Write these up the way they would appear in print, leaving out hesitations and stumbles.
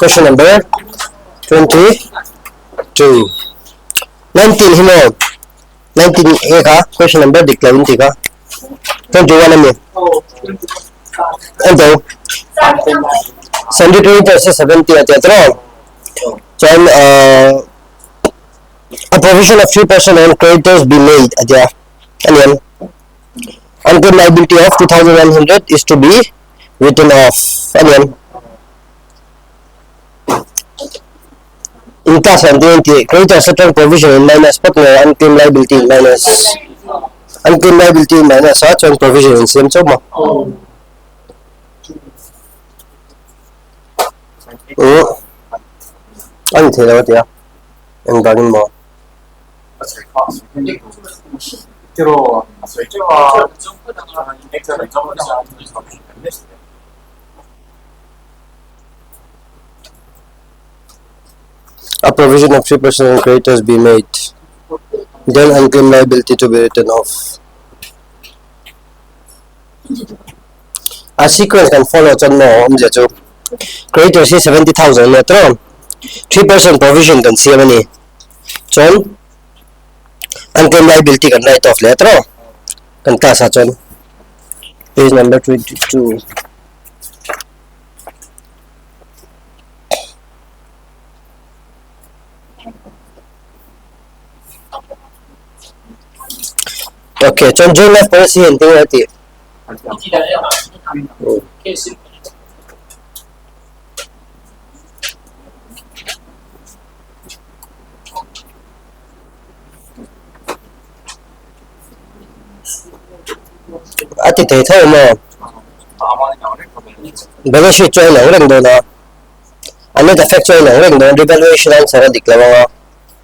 Question number 22. 19 himo. 19 ka. Question number declare 20 ka. 21 ami. Ento. 72 versus 70 at yatro. So a provision of 3% on creditors be made at ya. Ano unclaimed liability of 2,100 is to be written off. Ano yan? In class 20, creditor certain provision minus partner unclaimed liability minus unclaimed liability minus certain provision in same job mo. Ano tinawag ya? Ang galing mo. Pero a provision of 3% creditors be made, then unclaimed liability to be written off. A sequence can follow on mo creditors is 70,000 metro 3% provision can see many John unclaimed liability can write off letter kan kasa John page number 22. Okay, John left policy hinting natin. Ati tayo mo. Balance sheet choy lang rin doon na. Ano effect choy lang rin doon. Revaluation ang sarang dikla mga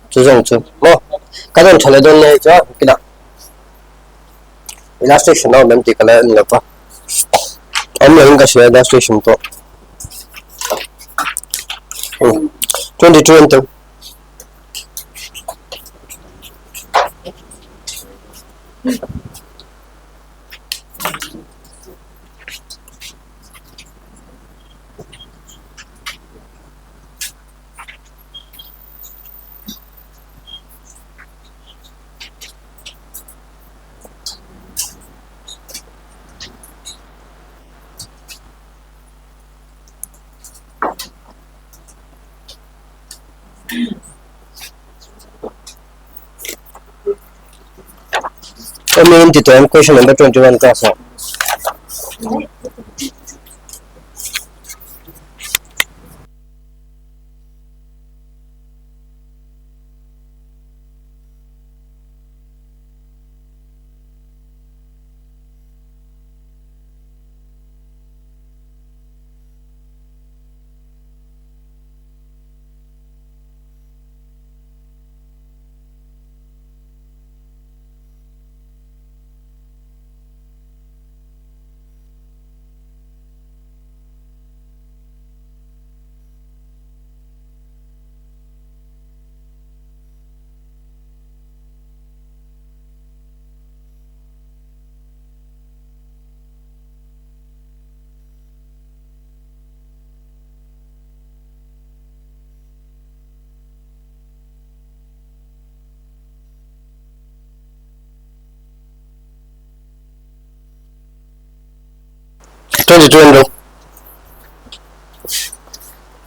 susong su. Mo, kanon chala doon na ito. Kina. Illustration na, menti ka na nila pa. Ano yung kasi illustration to. 22 ito. Community term question number 21 class.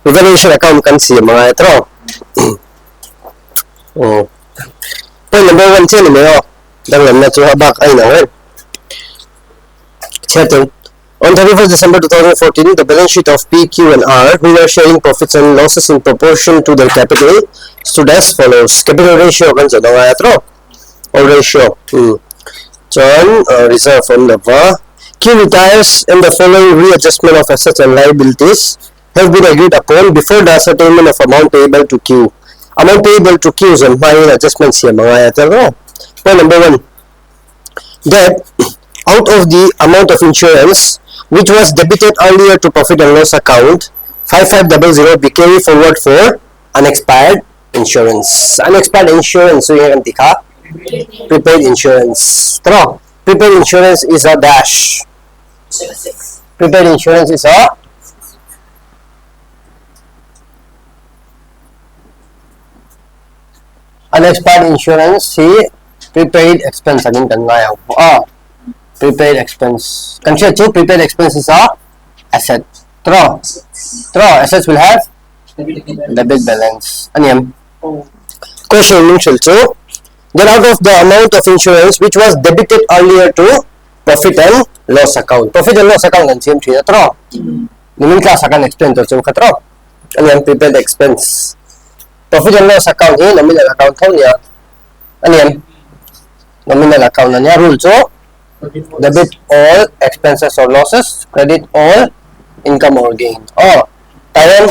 Revaluation account kan see mga ito. Point number 1 siya naman Dalam na ito habak ay na Settled. On 31st December 2014, the balance sheet of P, Q, and R, who were sharing profits and losses in proportion to their capital, stood as follows. Capital ratio kan sa mga ito. Or ratio. John, reserve from the Q retires and the following readjustment of assets and liabilities have been agreed upon before the ascertainment of amount payable to Q. Amount payable to Q is minor adjustments here mga ito. Point number 1. That out of the amount of insurance which was debited earlier to profit and loss account 5500 be carried forward for unexpired insurance. Unexpired insurance so yung ka prepaid insurance. Pero prepaid insurance is a dash. Prepaid insurance is a unexpired insurance si prepaid expense again kan nga yang prepaid expense kan siya to prepaid expense is a asset tro assets will have debit balance ano yan question initial to get out of the amount of insurance which was debited earlier to profit and loss account kan siyem siya tro nimin class akan explain to so katro ano yan prepaid expense profit and loss account eh nominal account ko niya ano yan nominal account na niya rule so debit all expenses or losses credit all income or gain tayo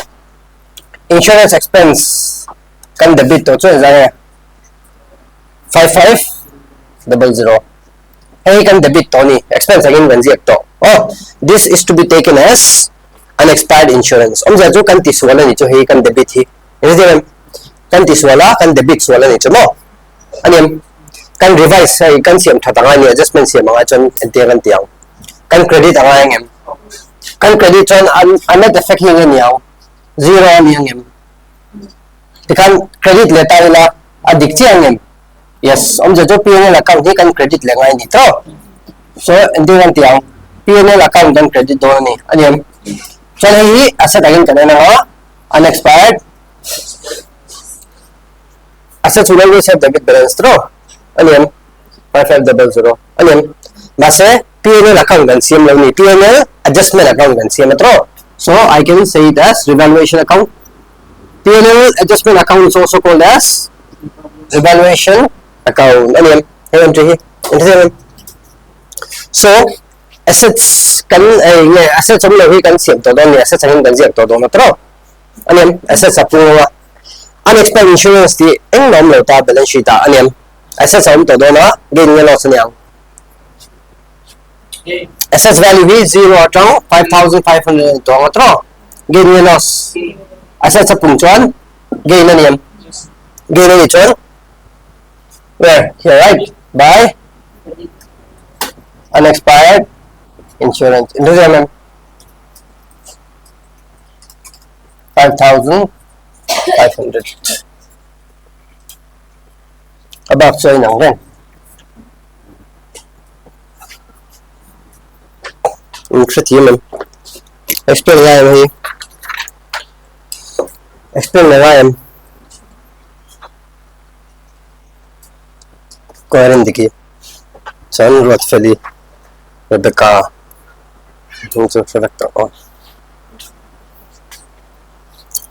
insurance expense kan debit to so is 5500 hey kan debit to ni expense again kan zero to this is to be taken as unexpired insurance so kan tiswala ni so hey kan debit hi ini kan tiswala kan debit swala ni mo anim kan revise sai kan siam thatanga ni adjustment siam mga chon entiang kan credit anga ngem kan credit chon anet effect hi ngiaw zero ni ngem kan credit leta ila adik chi ngem yes jo PNL account ni kan credit le ngai ni to so entiang PNL account kan credit do ni anim chon hi asset again kan na unexpired assets will always have debit balance through onion 5500 onion base PNL account kan CM lo ni PNL adjustment account kan CM through so I can say it as revaluation account PNL adjustment account is also called as revaluation account onion so assets kan assets lo hi kan CM to don ni assets kan zek to don through onion assets apu unexpired insurance di eng nom lo ta balance sheet ta aniam assets am to do na gain nge loss niang assets value hi 0 atang 5500 to atro gain nge loss assets apung chuan gain aniam gain ni chuan where here right by unexpired insurance into the 5500 about chơi nóng lên rất thiếu mình explain lại em đi explain lại em coherent देखिए चल road फैली Rebecca जो रखता हूँ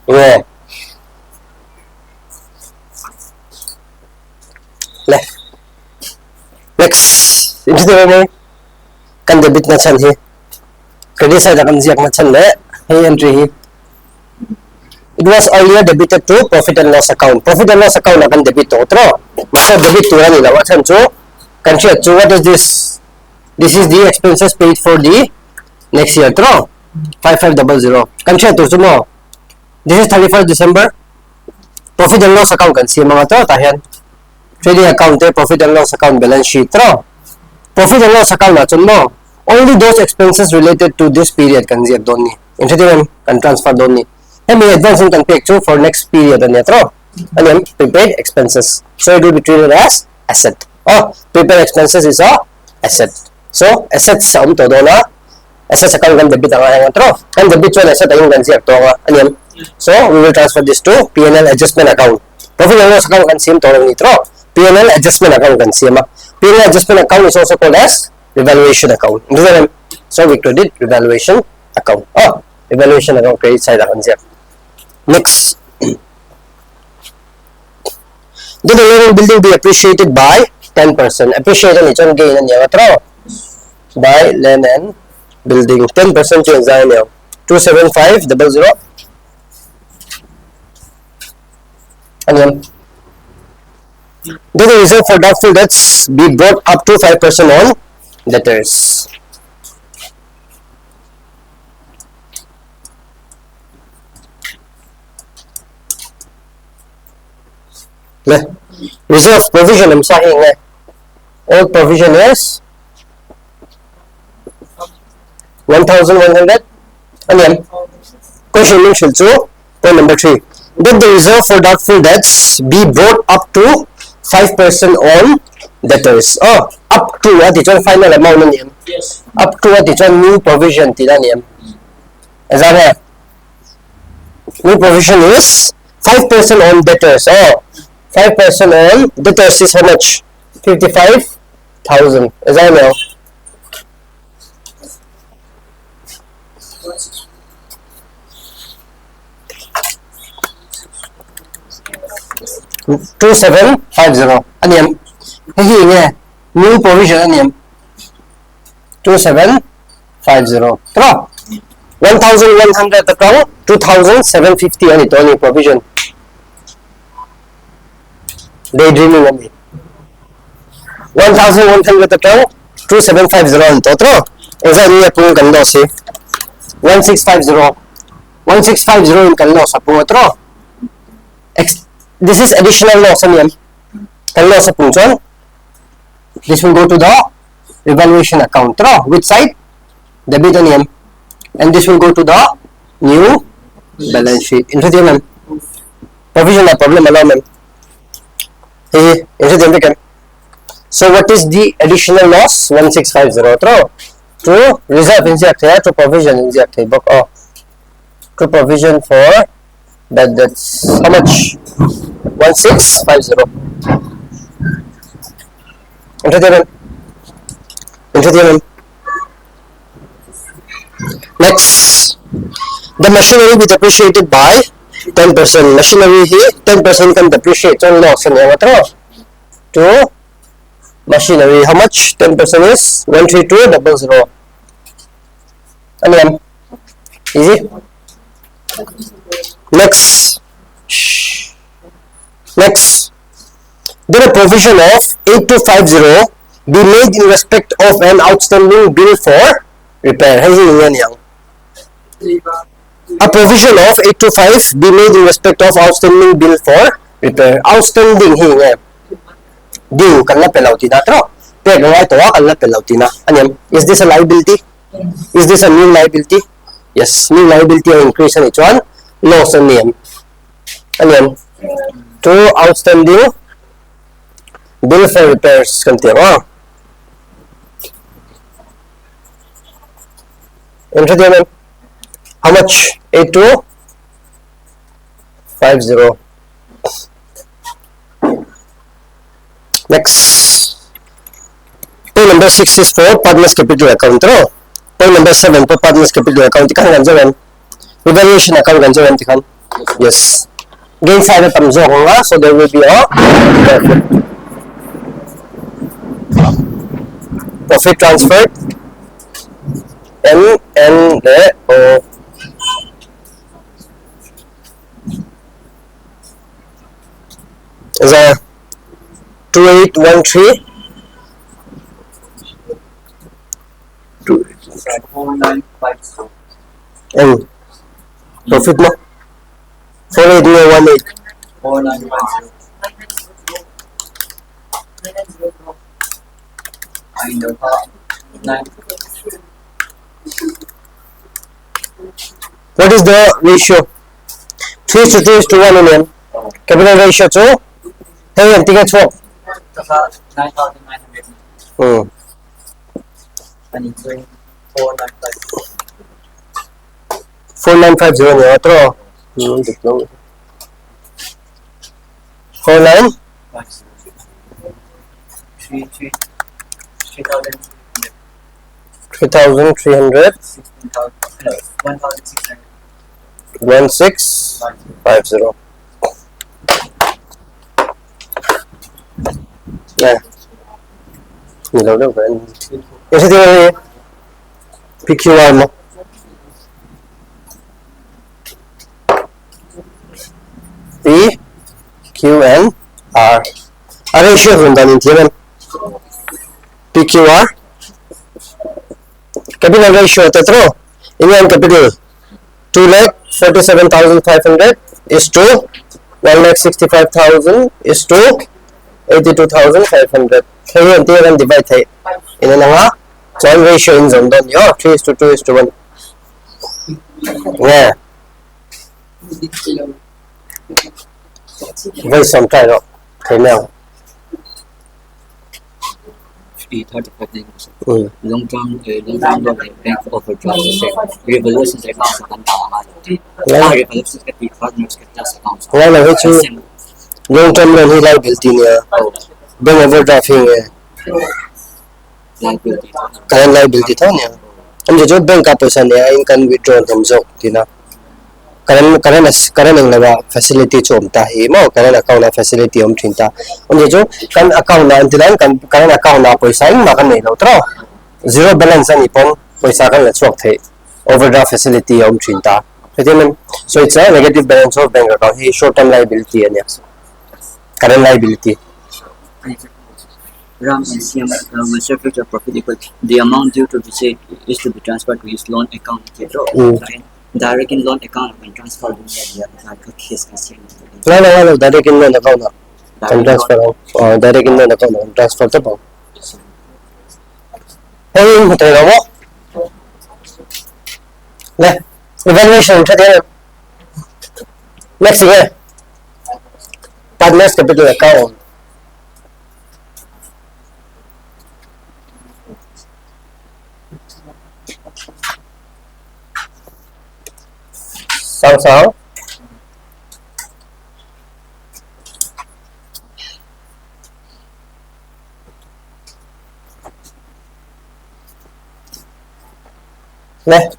ये next into the way kan debit na chan hi credit side kan ziak na chan le hey entry hi it was earlier debited to profit and loss account akan debit to tro masa debit to ni lawa chan chu kan che chu what is this is the expenses paid for the next year tro 5500 kan che to mo this is 31st December profit and loss account kan si mga to tahian trading account profit and loss account balance sheet tro profit and loss account na chun mo only those expenses related to this period kan ziak don ni entertainment kan transfer don ni and advance kan pay to for next period ani tro and prepaid expenses so it will be treated as asset prepaid expenses is a asset so assets am to do na assets account kan debit ang tro kan debit chun asset ang kan ziak to ani so we will transfer this to PNL adjustment account profit and loss account kan sim to ni tro PNL adjustment account kan siyama. PNL adjustment account is also called as revaluation account. So we credit revaluation account. Revaluation account credit side account siya. Next. Did the loan building be appreciated by 10%? Appreciation is on gain niya tro. By land and building 10% to exile niya. 27500. Ano did the reserve for doubtful debts be brought up to 5% on debtors? Reserve provision I'm saying all provision is 1100 and then question initial 2 point number 3 that the reserve for doubtful debts be brought up to 5% on debtors. Oh, up to what is your final amount na niyam? Yes. Up to what is your new provision tila niyam? Is that it? New provision is 5% on debtors. Oh, 5% on debtors is how much? 55,000. Is that now? Two seven five zero. Anh em, cái gì nghe? New provision anh em. 2750. True. 1,100 account. 2,750 anh ito new provision. Daydreaming kami. 1,100 account. 2,750 anh ito. True. Isa niya pong kando si 1650. 1650 yung kando sa po. True. This is additional loss on loss sa punchon. This will go to the revaluation account. True. Which side? Debit on yam. And this will go to the new balance sheet. Into the ma'am. Provision na problem allow ma'am. Into the so what is the additional loss? 1650. True. To reserve inject here, to provision inject here. Book oh. To provision for that's how much? 1650. Into the next, the machinery be depreciated by 10%. Machinery here 10% can depreciate on loss and to machinery. How much? 10% is 13200. And then easy. Next, then a provision of 8250 be made in respect of an outstanding bill for repair. A provision of 825 be made in respect of outstanding bill for repair. Outstanding due kan la penalty na tro. Pero ito kan la penalty na. Is this a liability? Is this a new liability? Yes, new liability or increase on each one. Loss on name. Two outstanding bill for repairs kantiyo. Into how much? 8250. Next, point number 6 is for partners capital account. Point number 7 for partners capital account. Evaluation account ganjaran. Yes. Gain side of tamzo, so there will be a profit transferred. And the is a 2813 4950. and profit mo 48018 4950. I know how. 9. What is the ratio? 3:2:1 million. Capital ratio to? Hey, I'm thinking 12. 9,900. And it's 495. 4950 niya. Otro. 49? 3,300. 1,600. 1650. Yeah. Nilaw daw ba? Kasi tingnan mo PQR mo. P, Q, and R. Ratio kung danin tiyan. PQR. Capital ratio tatlo. Inyan capital 2,47,500 is to 1,65,000 is to 82,500. Kaya yung tiyan divide tayo. Ina na nga. So ang ratio in zone doon. 3:2:1. Yeah. Với xong try rồi. Thế nào? 35 days. Ừ. Long term loan bank overdraft revolution account akan tama revolution ka partners ka just account Ngay là cái chứ long term loan hi liability niya. Bank overdrafting liability current liability thôi niya. Ông chỉ bank ka pesa niya in can withdraw tham jok tina. Current ang lawa facility chom ta hi mo current account na facility om thinta. Ông chỉ kan account na antilan kan current account na pesa in ma kan nei lo tro. Zero balance ani pon pesa kan la chok the. Overdraft facility om thinta. So it's a negative balance of bank account. He short term liability and yes. Current liability. Ram NCM will surface of profit equal the amount due to the state is to be transferred to his loan account. Direct in loan account and transfer to the case NCM. No, direct in loan account. Can transfer direct in loan account and transfer to po. Hey, hotel na mo. Le, evaluation sa din. Next year. Partners capital account. Sao? Le,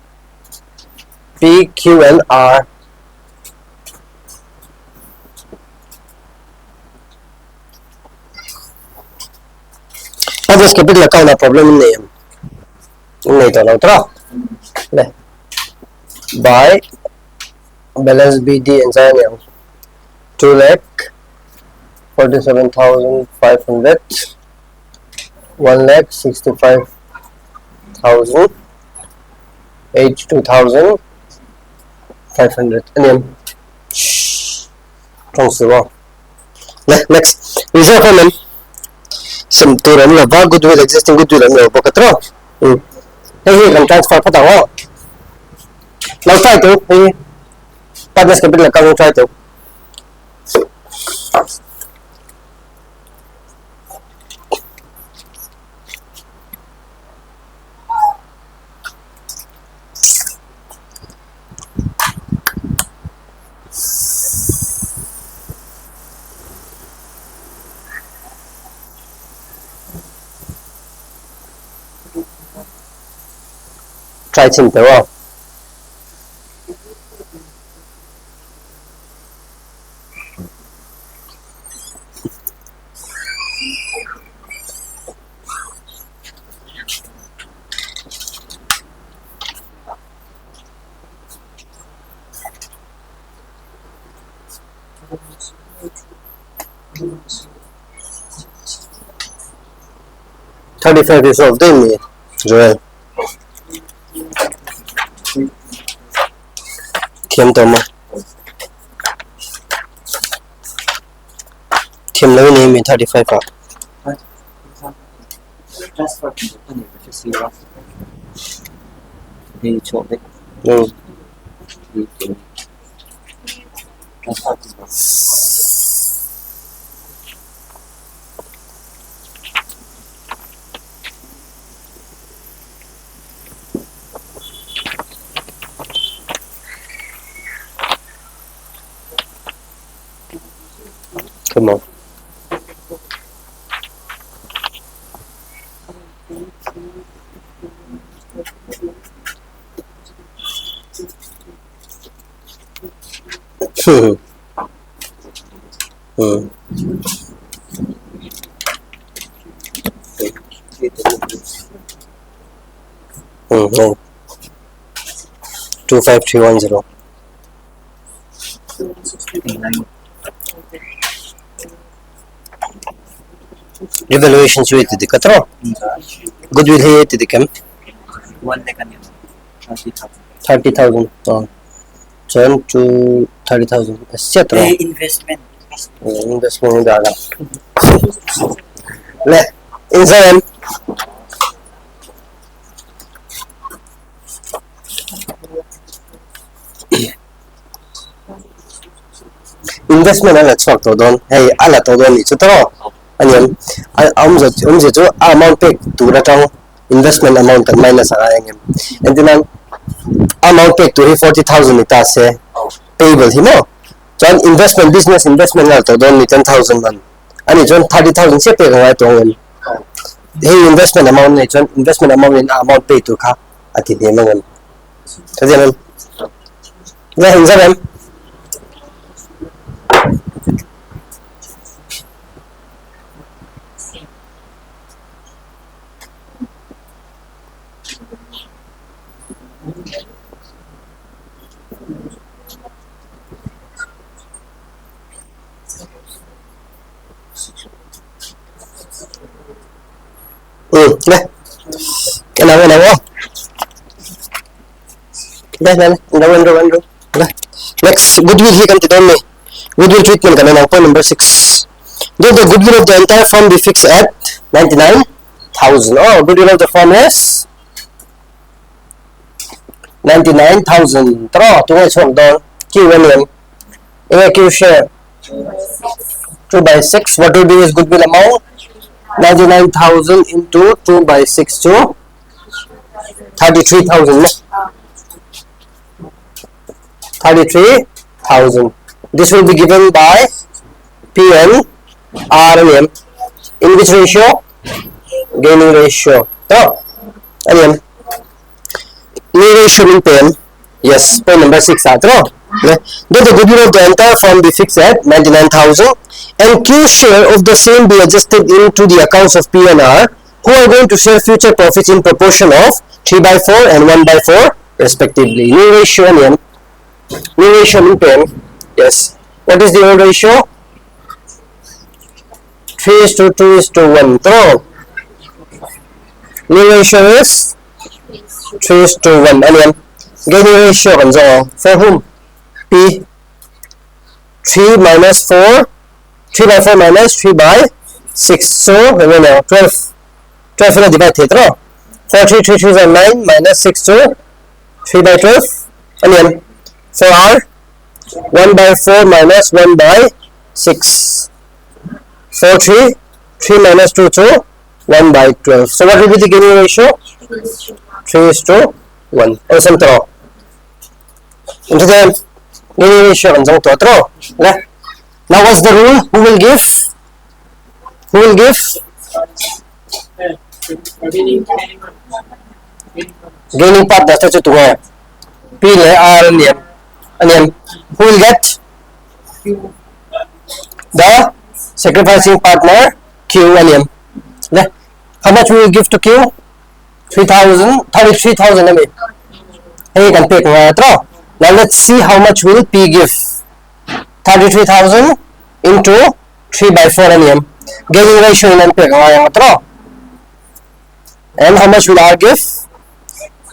P, Q, and R. Partners capital account na problem name. Ini ito lang tro. Le, by balance BD and sign 2,47,500 1,65,000 age 2,500 and then next reserve payment some turan la ba goodwill existing goodwill ang ba katro hey kan transfer pa tawo now try to hey partners capital account try to try simple wow. $35 years old, didn't you, Joel? Thiêm tao mà Thiêm lấy này mình 35 à Transfer to the company to see what they told it. Transfer to the come on no 25310 evaluation suite the katro goodwill here the cam 1 lakh and 30,000. 30,000 turn to 30,000 etc Investment. investment dala le inside investment ala chok to don hey ala to don ni chu to aniam je chu amount pay tu ra tang investment amount kan minus ara ngem and then amount pay to 40,000 ni ta se payable hi mo jon investment business investment ala to don ni 10,000 man ani jon 30,000 se pay ga to ngem hey investment amount ni jon investment amount ni amount pay to kha ati de ngem kajian ya hinjam đây cái nào không đây next goodwill here kan tidon ni goodwill treatment kan na point number 6 though the goodwill of the entire firm be fixed at 99,000 oh goodwill of the firm is 99,000 tro tu ngay chong don q william q share 2 by 6 what will be his goodwill amount 99,000 into 2 by 6 to 33,000 33,000 this will be given by PN RNM in which ratio gaining ratio so again new ratio in PN yes point number 6 though the goodwill of the entire firm be fixed at 99,000 and Q share of the same be adjusted into the accounts of PNR who are going to share future profits in proportion of 3 by 4 and 1 by 4 respectively. New ratio in PN. Yes. What is the old ratio? 3:2:1. Throw. New ratio is 3:1. And then gaining ratio for whom? P. 3 minus 4. 3 by 4 minus 3 by 6. So, 12. 12 will divide theta. 4 3 3 3 is 9 minus 6 to 3 by 12. And then for R 1 by 4 minus 1 by 6. 4 3 3 minus 2 to 1 by 12. So what will be the gaining ratio? 3:1. Awesome throw. Into the gaining ratio and throw. Now what's the rule? Who will give? Who will give? Gaining part that's what to wear. P R and M. And then who will get? The sacrificing partner Q and M. How much will you give to Q? 3,000, 33,000 I mean. Hey, you can pick one throw. Now let's see how much will P give. 33,000 into 3 by 4 mm. Gaining ratio in pick one throw. And how much will R give?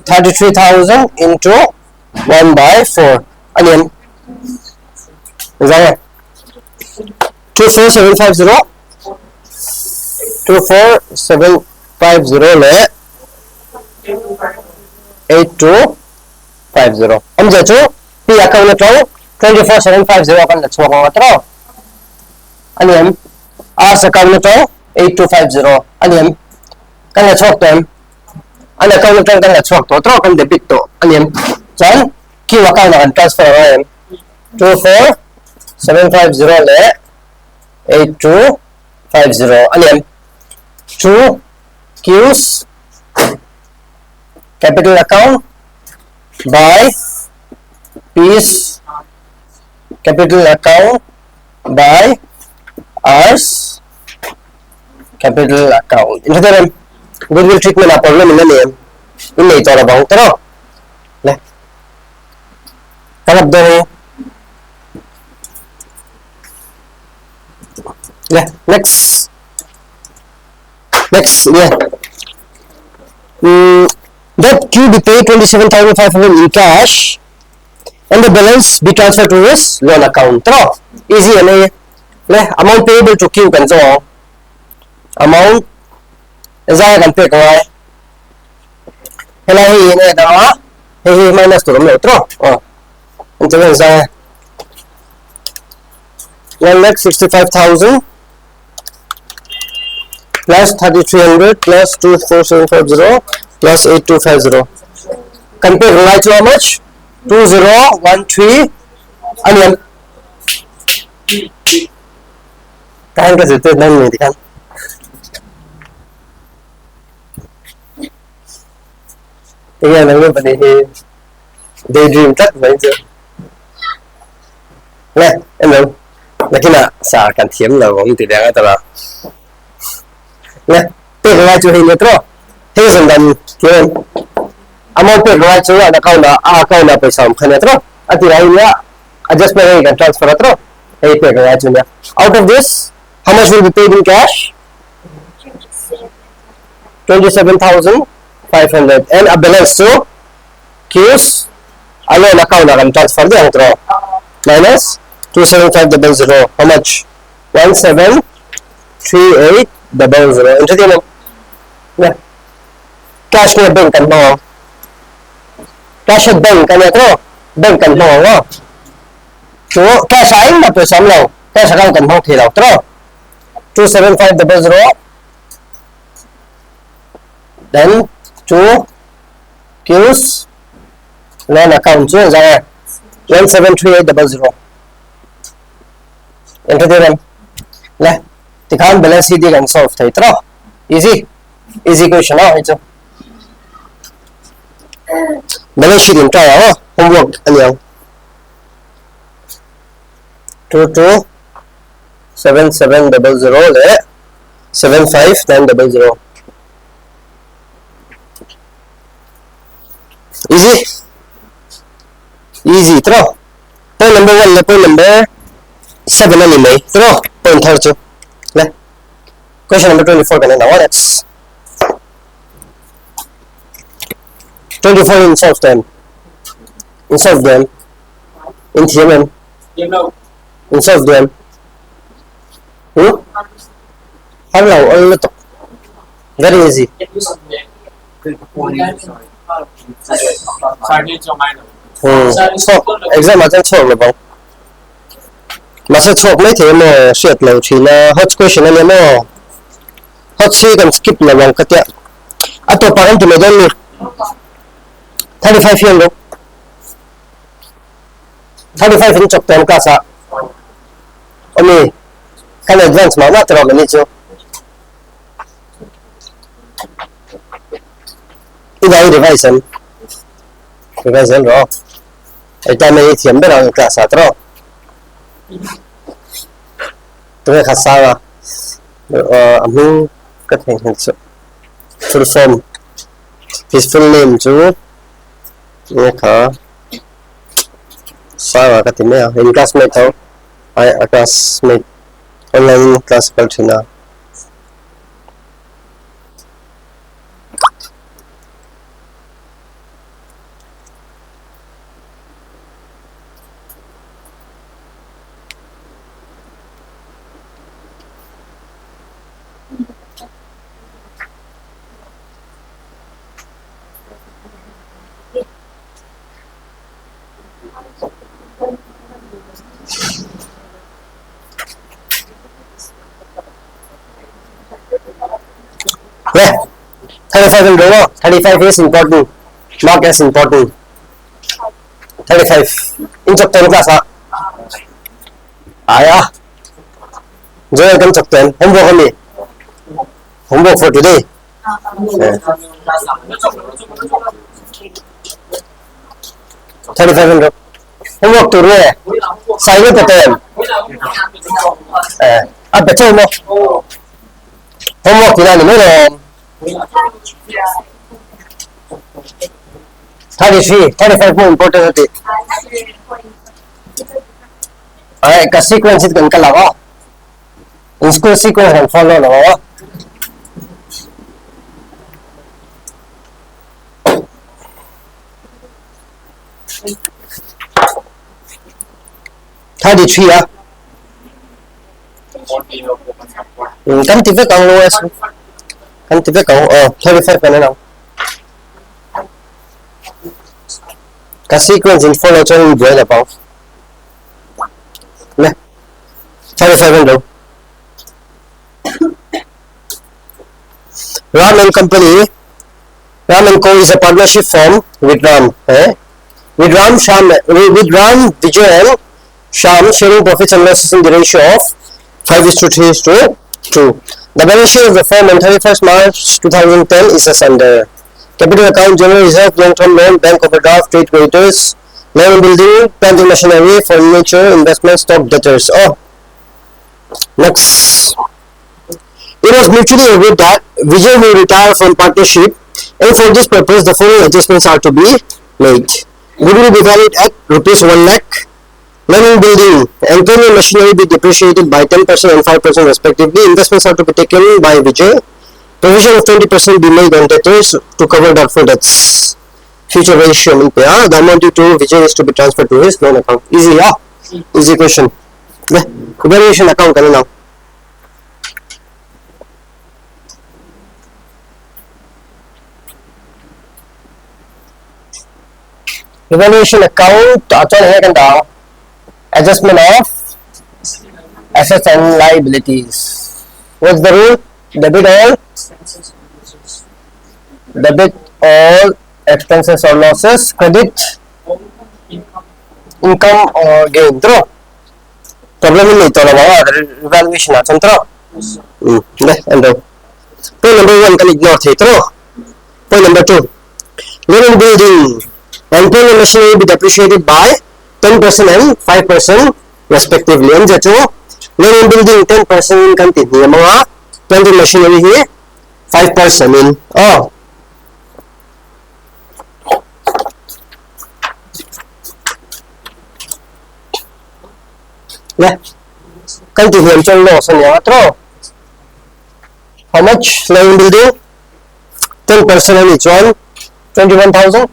33,000 into 1 by 4 mm. Is that it? 24750 24750 8250 हम जाचो P account to 24750 kan let's walk on throw and then R account to 8250 and then kan let's walk them and account to kan let's walk to throw kan debit to and then John Q account kan transfer on 24750 le 8250 and then 2 Q's capital account by P's capital account by R's capital account. Into the goodwill treatment a problem in the name. In the thought about it. Come up next. That Q be paid 27,500 in cash and the balance be transferred to his loan account. Easy amount payable to Q can so amount is I can pick right. He minus to the tro. Oh, into 1,65,000 plus 3,300 plus 24740 plus 8250. Compare right to how much? 2013. Onion. Kain ka dito nang hindi kan. Tingnan lang yung panihin. Daydream tak ba ito? Nè, em đừng. Nè cái nào xả cần thiếm là cũng thì đẹp cái đó. Nè, tiền lại chú hình nữa thôi. Thế dần dần kia. Amount tiền lại chú là account là पैसा हम खाने thôi. Ati này nhá. Adjustment है can transfer thôi. Hey tiền lại chú nhá. Out of this, how much will be paid in cash? 27,500 and a balance to Q's. Alone account na can transfer dia ang throw. Minus 27500. How much? 173800. Enter din mo. Yeah. Cash na bank kan mo. Cash at bank kan ito. Bank kan mo ngo. So cash ay na pesa mo. Cash account kan mo thilaw tro. 27500. Then 2 Q's loan account so ra 173800. Enter din. Le. Tikhan balance sheet kan solve thai tro. Easy question na ito. Balance sheet in try homework anyang 227700 le 75900. Easy tro. Point number 1 le point number 7 ani mai tro point 32 le. Question number 24 kan na that's 24 in solve them. In solve them. In theorem. In solve them. Hello, all the very easy. So, exam ajan solve ba? Masa solve mai the mo set lo thina hot question ani mo. Hot three can skip la wang katya. Ato parang tumedon ni 35 year look 35 in chok tem ka sa oni kan advance ma na tro ni chu idai revision ro ai ta mai thiam be ra ka sa tro tu ka sa la amu ka theng hen chu full form his full name chu ये था सारा का तीन है in class में था आई class में online class कर थी ना Yeah, 35 will go. 35 is important. Not as important. 35. In chok 10 class ha. Aya. Joy kan chok 10. Homework only. Homework for today. Yeah. 35 will go. Homework to re. Sai với 10. À betul mo. Homework thì là gì nữa rồi? 33, 35 more important than it. Alright, cái sequence it cần cái nào? In school sequence can follow nào? 33 á? Kan tipe kang luas. Kan tipe kang 35 kan nào? Cái sequence in follow cho mình dễ là bao. Nè. 35 and low. Ram and Company. Ram and Co is a partnership form with Ram. With Ram, Vijay and Sham sharing profits and losses in the ratio of 5:3:2. The balance sheet of the firm on 31st March 2010 is as under. Capital account, general reserve, long-term loan, bank overdraft, trade creditors, land building, plant and machinery, furniture, investment, stock, debtors. Next. It was mutually agreed that Vijay will retire from partnership, and for this purpose, the following adjustments are to be made. Goodwill will be valued at rupees 1 lakh. Land building and plant and machinery be depreciated by 10% and 5% respectively. Investments are to be taken by Vijay. Provision of 20% be made on debtors to cover doubtful debts. Future ratio in the amount due to Vijay is to be transferred to his loan account. Easy, easy question. Evaluation account now. Evaluation account adjustment of assets and liabilities. What's the rule? Debit all expenses or losses, credit income or gain. True. Problem in ito evaluation natin true. Point number 1 can ignore true. Point number 2. Land building and plant and machinery be depreciated by 10% and 5% respectively. And the two, land building 10% in continue. Mga plant and machinery here 5% in. Continue ang loss on yung true. How much land building? 10% on each one. 21,000.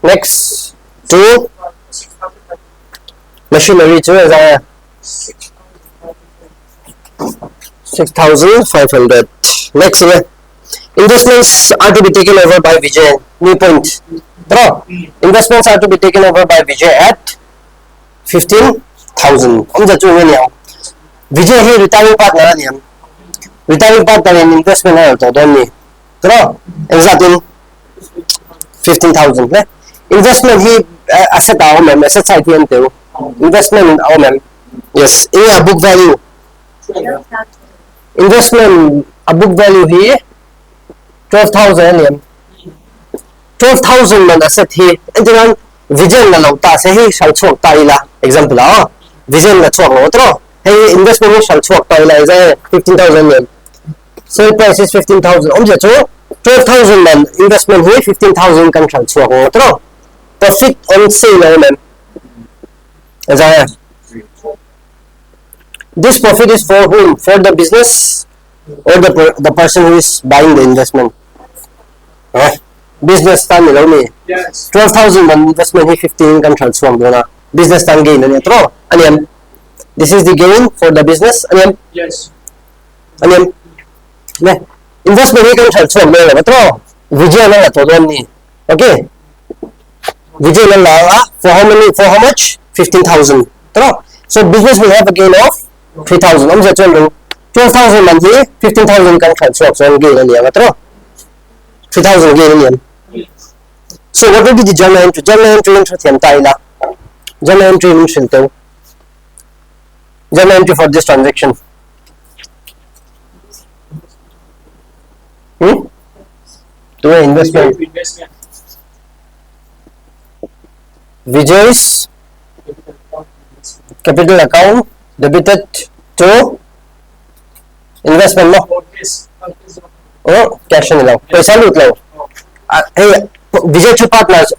Next, 2 machinery 2 is 6,500. Next, investments are to be taken over by Vijay. New point. Investments are to be taken over by Vijay at 15,000. Vijay here retiring partner niyan. Retiring partner in investment na ito doon ni. And that in 15,000. Investment he asset asset side yan too. Investment yes, book value. Investment book value here 12,000 yan. 12,000 man asset here. And then Vision na law ta sa he shall chok ta ila. Example Vision na chok mo tro. Hey investment mo shall chok ta ila is 15,000 yan. Sale price is 15,000. 12,000 man investment here 15,000 kan shall chok mo tro. Profit on sale naman. This profit is for whom? For the business or the person who is buying the investment? Business tan nila ni. Yes. 12,000 man investment ni 15 kan transform na. Business tan gain na tro. Ano this is the gain for the business. Ano yes. Ano investment ni kan transform na tro. Vijay na to don ni. Okay. Vijay na for how many? For how much? 15,000. So business will have a gain of 3,000. 12,000 man here, 15,000 kan transfer. So ang gain niya 3,000 gain niya. So what will be the journal entry? Journal entry yung tiyan tayo na. Journal entry yung silto. Journal entry for this transaction. To investment. Vijay's capital account debited to investment mo. Cash nila. Pesa loot lang. Vijay to partners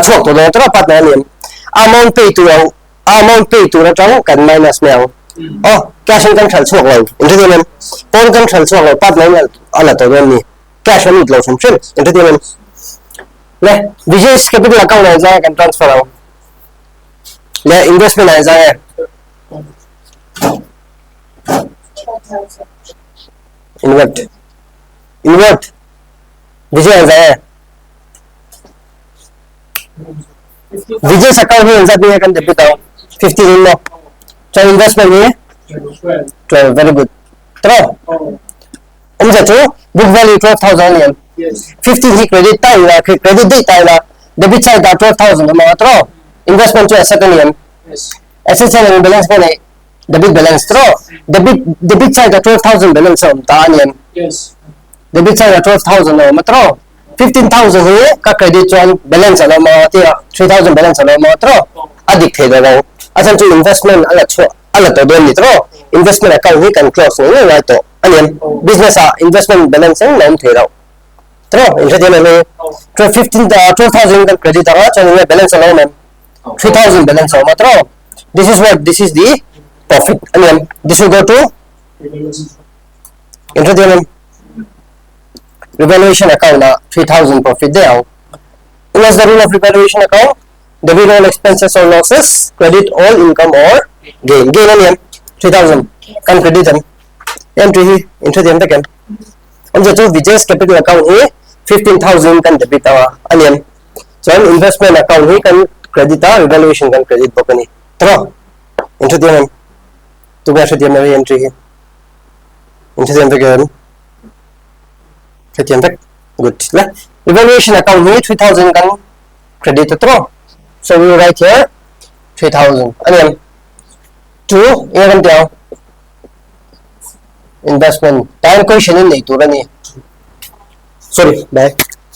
chok to na tra partner niyan. Amount pay to na trang kan minus mo. Cash kan chal chok lang. Entertainment. Pon kan chal chok lang partner niyan ala to ni. Cash loot lang from shell. Entertainment. Vijay's capital account na isa kan transfer out. Investment na isa invert Vijay isa Vijay's account ni isa niya kan debit out 15 mo So investment here 12. Very good. True. Book value 12,000 yen. Yes. 15 he credit date debit side 12,000 true. Investment to second yen. Yes. Asset side and balance debit balance true. Debit side 12,000 balance yen. Yes. Debit side 12,000 true. 15,000 here credit balance 3,000 balance true. Adik the asset to investment investment account he can close right to business investment balance true. 12,000 credit balance 3,000 balance true. This is the profit. This will go to revaluation account 3,000 profit there. What's the rule of revaluation account? Debit all expenses or losses, credit all income or gain. Gain 3,000 can credit them. Entry into the second. On the two Vijay's capital account here, 15,000 can debit onion. So investment account here can credit revaluation can credit bokani. Throw into the to go to the entry here. Into the again. Good. Revaluation account here 3,000 can credit throw. So we will write here 3,000. Onion. 2 down. Investment time question in nature sorry back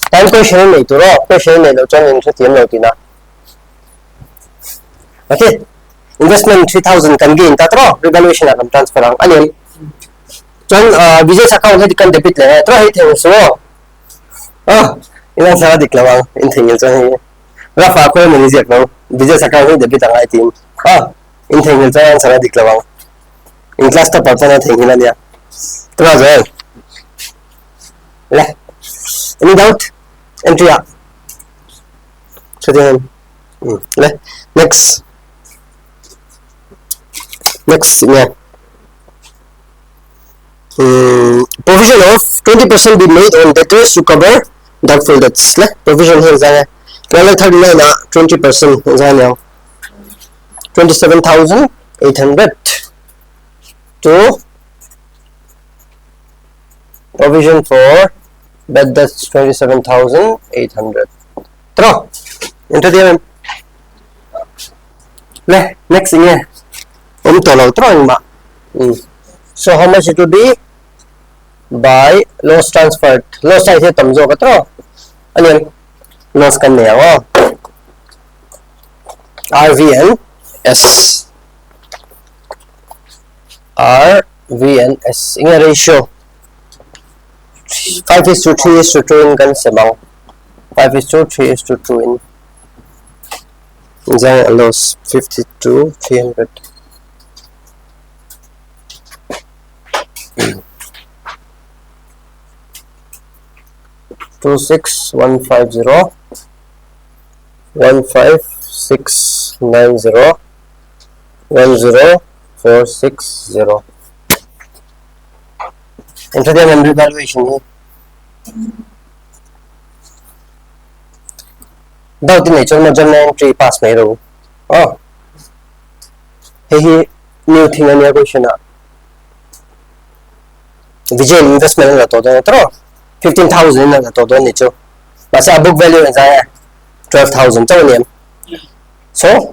time question in nature question in nature okay investment 3,000 can gain tatro revaluation account transfer anim business account he can debit le tro he the so ilang sa diklawang inthingil so rafa ko manager no business account he debit ang item inthingil sa diklawang in class ta patana thingila dia well. Any doubt? Entry up. So then, next, yeah. Provision of 20% be made on debtors to cover doubtful debts. Provision here is 39 20% is 27,800 to provision for bad debts 27,800. Throw into the next thing here. So how much it will be by loss transferred? Loss I say tamzo ka throw. Ano loss kan niya RVNS RVNS in a ratio 5:3:2 in kan sebang 5:3:2 in Zang loss 52,300 26150 15690 10460 Enter the memory valuation here. Doubt in nature na journal entry pass may row. Hey new thing na niya question na. Vijay investment na to na to. 15,000 na to nito. Basta book value na 12,000 to niya. So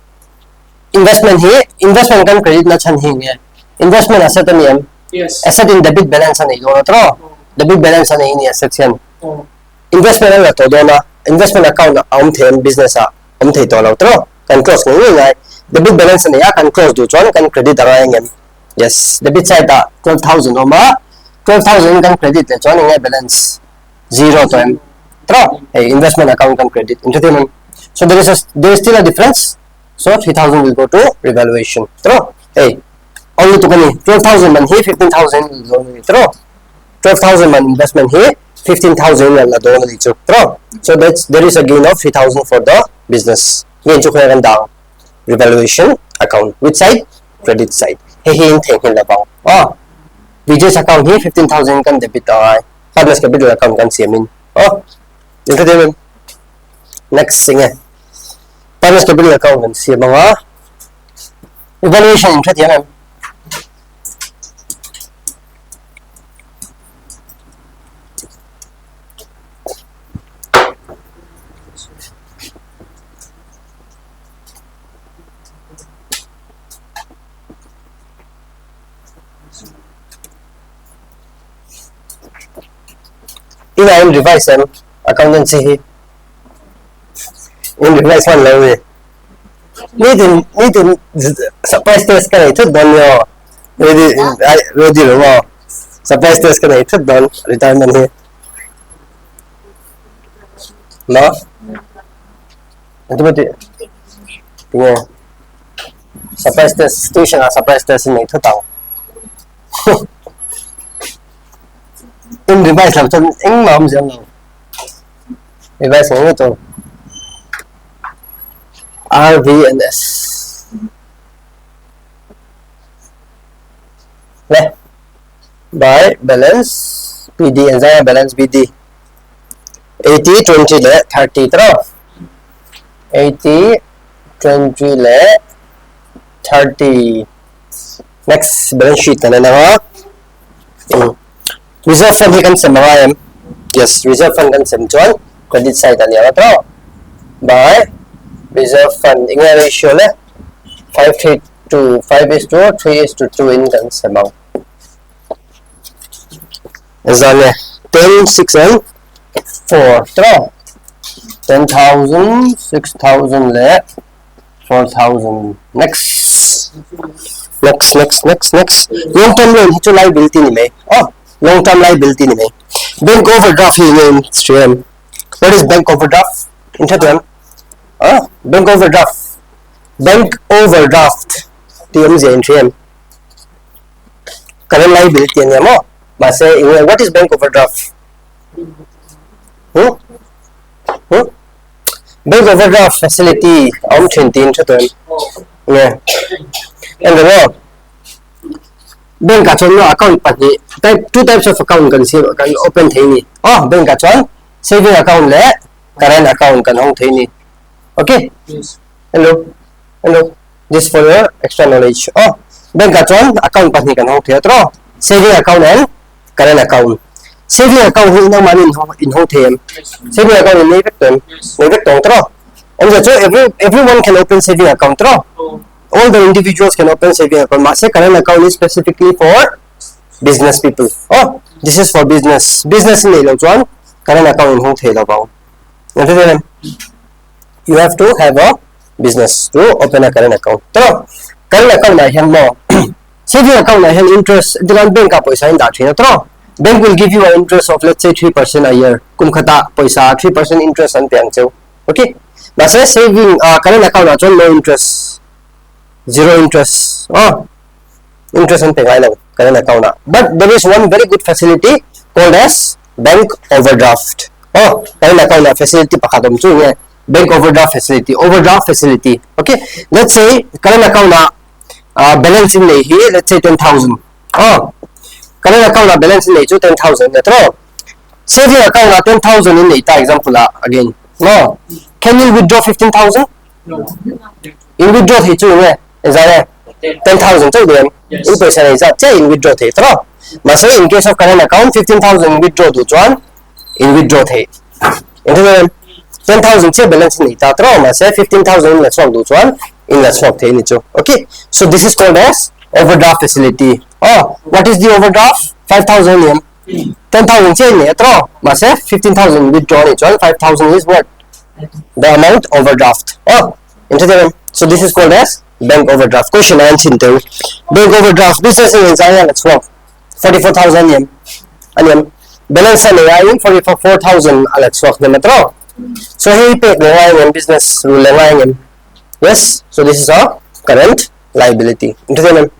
investment here, investment kan credit na chan hingi. Investment asset niya. Yes. Asset in debit balance na ito na debit balance na ini asset yan. Investment na to na investment account na them business them to na to kan close ng ngay debit balance na ya kan close do chon kan credit ang yes debit side 12,000 ma 12,000 kan credit le chon ngay balance 0 to em to investment account kan credit entertainment so there is still a difference so 3,000 will go to revaluation to only to 12,000 man here 15,000 throw 12,000 man investment here 15,000 na doon dito throw so there is a gain of 3,000 for the business gain to kaya down revaluation account which side credit side hin labang Vijay's account here 15,000 kan debit partners capital account kan siamin entertainment next thing partners capital account kan siya mga evaluation in threat yan ina in revise accountancy hi in revise one lo need surprise test ka ito don yo ready ro surprise test ka ito don retirement hi no ito ba tingnan surprise test station surprise test ni ito tao in revise làm cho anh mà không dám nào revise không có RVNS này by balance PD and Zaya balance BD 80 20 le 30 tro 80 20 le 30 next balance sheet na na reserve fund hi kan sem em yes reserve fund kan sem chuan credit side ani anga tro by reserve fund inga ratio le 5:3 in kan sem out azale 10 6 and 4 tro 10,000 6,000 le 4,000 next long term loan hi chu liability ni mai long term liability ni mai bank overdraft hi in stream what is bank overdraft in threat bank overdraft tm je in stream current liability ni mo ma say what is bank overdraft bank overdraft facility on 20 threat yeah and the bank achon no account pati two types of account kan open thaini bank achon saving account le current account kan hong thaini okay yes hello this for your extra knowledge bank achon account pati kan hong theatro saving account and current account saving account hi na manin in hong them saving account in nevet tong tro everyone can open saving account tro all the individuals can open saving account. Masa current account is specifically for business people. This is for business. Business in the one current account in hong thela bao. You have to have a business to open a current account. So current account na hen mo saving account na hen interest dilan bank ka paisa in da thina tro bank will give you an interest of let's say 3% a year. Kum khata paisa 3% interest an piang cheu. Okay. Masa saving current account na chon no interest. Zero interest interest on current account but there is one very good facility called as bank overdraft current account facility pakadom chu bank overdraft facility okay let's say current account balance in here let's say 10,000 current account balance in 10,000 natro saving account 10,000 in example again no can you withdraw 15,000 no in withdraw he chu is that 10,000 to them in person is that in withdraw the tro masa in case of current account 15,000 withdraw to one in withdraw the into 10,000 che balance ni ta tro masa 15,000 let's swap to one in let's swap the ni cho okay so this is called as overdraft facility what is the overdraft 5,000 yen 10,000 che ni tro masa 15,000 withdraw ni cho 5,000 is what the amount overdraft into so this is called as bank overdraft. Question answer into bank overdraft business in Zaya let's swap 44,000 yen and balance in 44,000 let's swap the metro so he paid the business rule yes so this is our current liability into the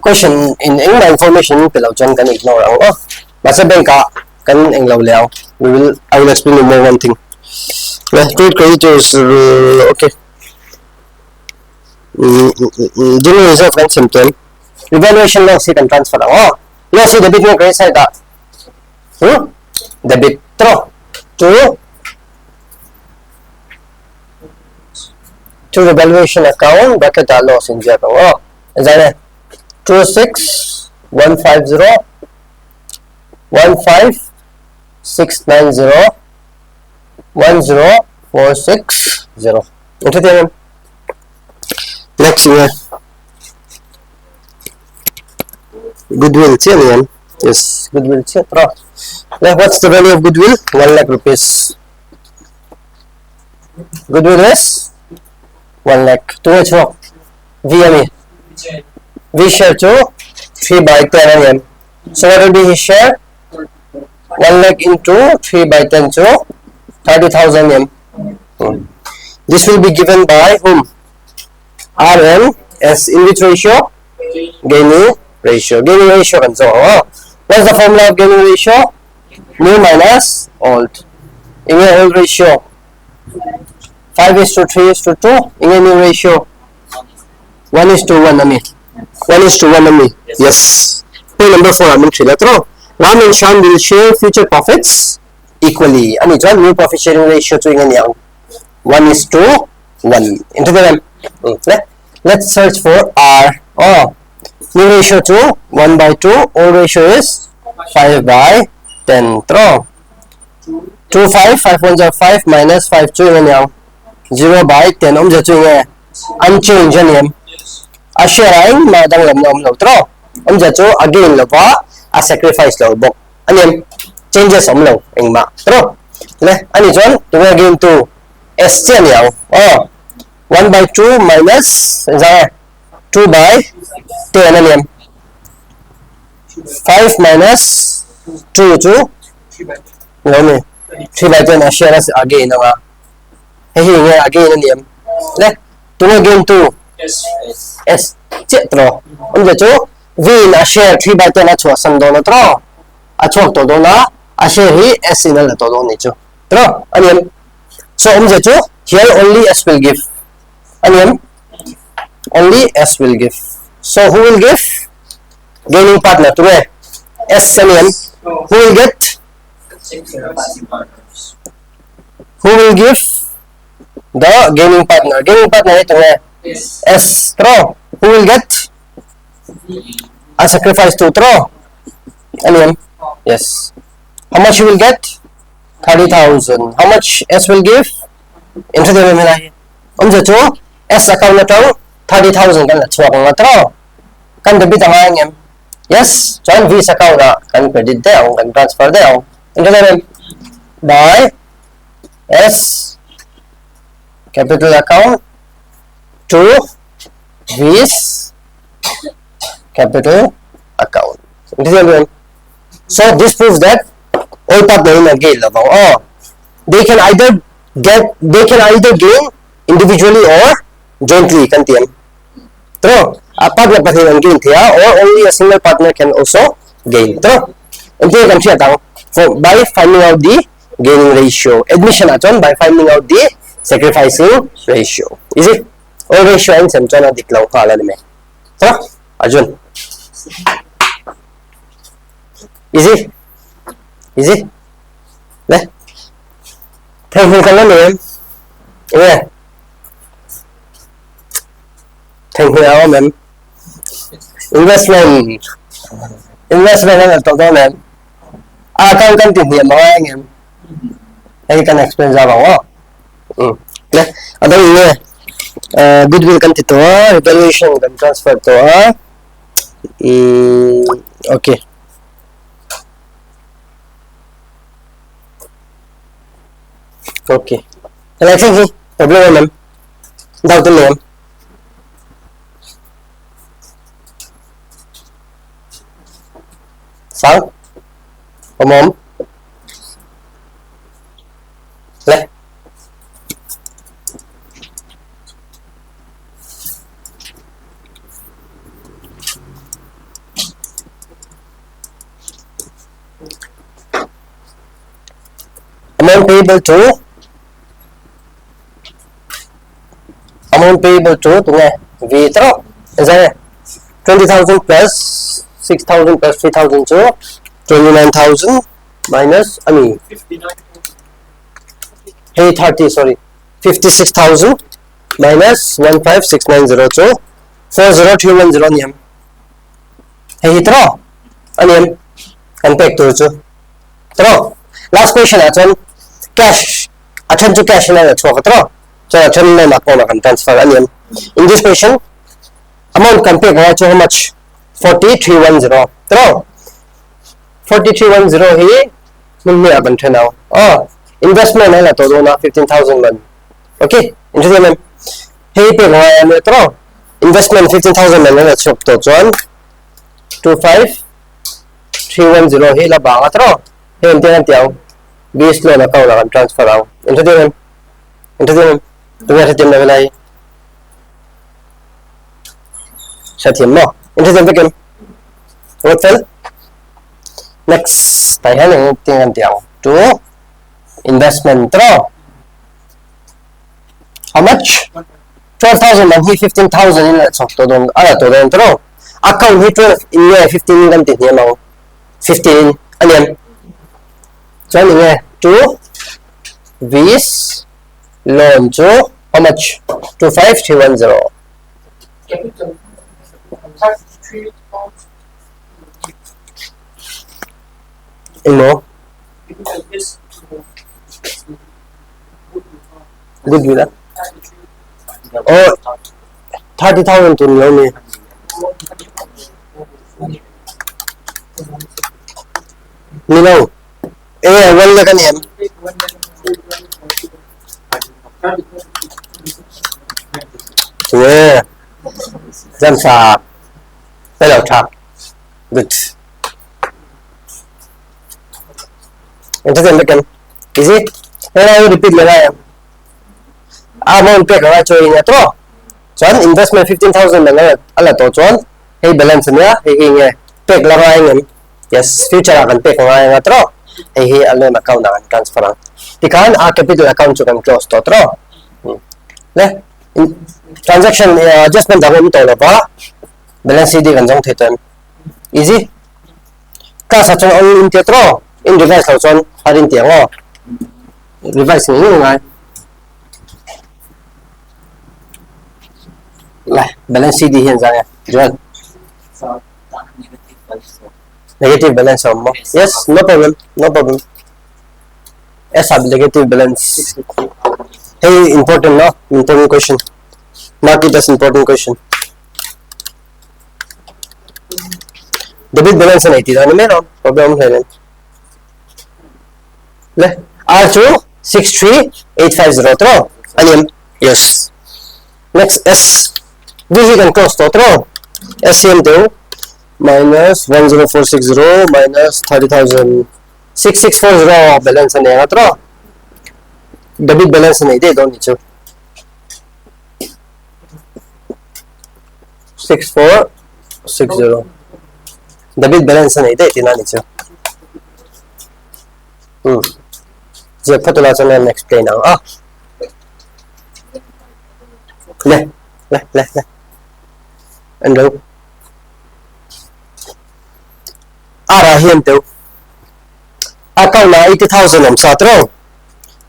question in information below John can ignore but bank can ignore I will explain you more one thing trade creditors okay general reserve and symptom evaluation loss he can transfer loss debit mo credit side debit to to the valuation account bracket loss in zero. Oh, is that 26150 15690 10460. Entertainment. Next year. Goodwill, yes, goodwill. Now, what's the value of goodwill? 1 lakh rupees. Goodwill is 1 lakh. Too much wrong. VME. V share to 3 by 10 M. So what will be his share? 1 lakh into 3 by 10 to 30,000 M. This will be given by whom? RM as in which ratio? Gaining ratio. Gaining ratio and so on. What's the formula of gaining ratio? New minus old. In a old ratio 5:3:2. In a new ratio 1:1 ami. 1:1 ami. Yes. Point number 4 amin 3 latro. Ram and Shan will share future profits equally. Ani John new profit sharing ratio to in yang 1:1. Into the let's search for R. Oh, new ratio to 1/2. Old ratio is 5/10. Throw 2 5 5 1 are 5 minus 5 2 in yang 0/10. Ja chu nge unchanged ani a share ain ma dang lam nom lo throw ja chu again lo ba a sacrifice lo bok ani changes lo eng ma throw le ani jon to again to S chen yang oh 1/2 minus 2/10 ani 5 minus 2 to no me 3/10 a share as again na he again ani le to again to S chetro ja chu V na share 3/10 a chwa san do na tro a chok to do na a share hi S in la to do ni chu tro ani so ja chu here only S will give ani only S will give. So who will give? Gaining partner to where? S ani who will get? Who will give the gaining partner? Gaining partner to where? S throw. Who will get? A sacrifice to throw. Ani yes. How much you will get? 30,000. How much S will give? Into the memory. Chu S account na to 30,000 kan la chwa ko throw. Kan debit ang angem. Yes, John V account na kan credit daw, kan transfer daw. Into the by S capital account to V's capital account. So this proves that all partner in a gain level. Oh, they can either gain individually or jointly. Kantiyan. True. A partner can gain or only a single partner can also gain. True. And they can by finding out the gaining ratio. Admission aton by finding out the sacrificing ratio. Is it? All ratio and some channel declaw kala ni me. True. Ajun. Easy. Easy. Le. Thank you kala ni. Yeah. Thank you all ma'am. Investment là tổng đó ma'am. Kan tìm hiểu mọi anh em. Anh kan explain ra bảo. Le. Ở đây nè. Goodwill kan tito, evaluation kan transfer to. Okay. Okay. Like sige, problem ma'am. Doubt na ma'am. Sao? Ma'am. Le. Amount payable to तुम्हें V throw is that 20,000 plus 6,000 plus 3,000 so 29,000 minus I mean 30 sorry 56,000 minus 156902 40310 niam hey hitro aniam kan pek tu chu tro last question achon cash achon to cash na chok tro so achon na ko na kan transfer aniam in this question amount kan pek ha how much 4310 tro 4310 hi mun me aban now oh investment na to do na 15000 man okay interesting ma'am hey pe ha am tro investment 15000 man na chok to chon 25310 hi la ba tro he enten tiao bis lo na ka la kan transfer out interesting ma'am tu ya tem na lai sa tem no interesting pe kem what fell next tai ha ne ten tiao to investment tro how much 12,000 man hi 15,000 in so to don ala to don tro account hi 12 in 15 kan ti ni mo 15 alian so ni to this loan to how much 25310 capital 33 ino capital is goodwill oh 30,000 to loan ni no one la kan em yeah jam sa hello chap good entonces kan easy now repeat la em amount pe ka cho in atro chon investment 15,000 na ala to chon hey balance nya hey nge pe la ra ngem yes future akan pe ka nga atro hey alon account na transfer tikan a capital account chu kan close to tro le transaction adjustment da to la ba balance sheet kan jong thetan easy ka sa chon on in te tro in revise lo chon harin te ngo revise ni ngai lại balance sheet đi hiện ra nè John negative balance or more yes no problem yes have negative balance hey important no important question mark it as important question debit balance này thì nó mới no problem hay lên le R2 63850 tro anh em yes next S this can cost total SCM2 minus 10460 minus 30,000 6640 balance and otro debit balance and they don't need to 6460 debit balance and they did not need to the photo and explain now le and đâu ara hiền tiêu account là 80,000 om sa tro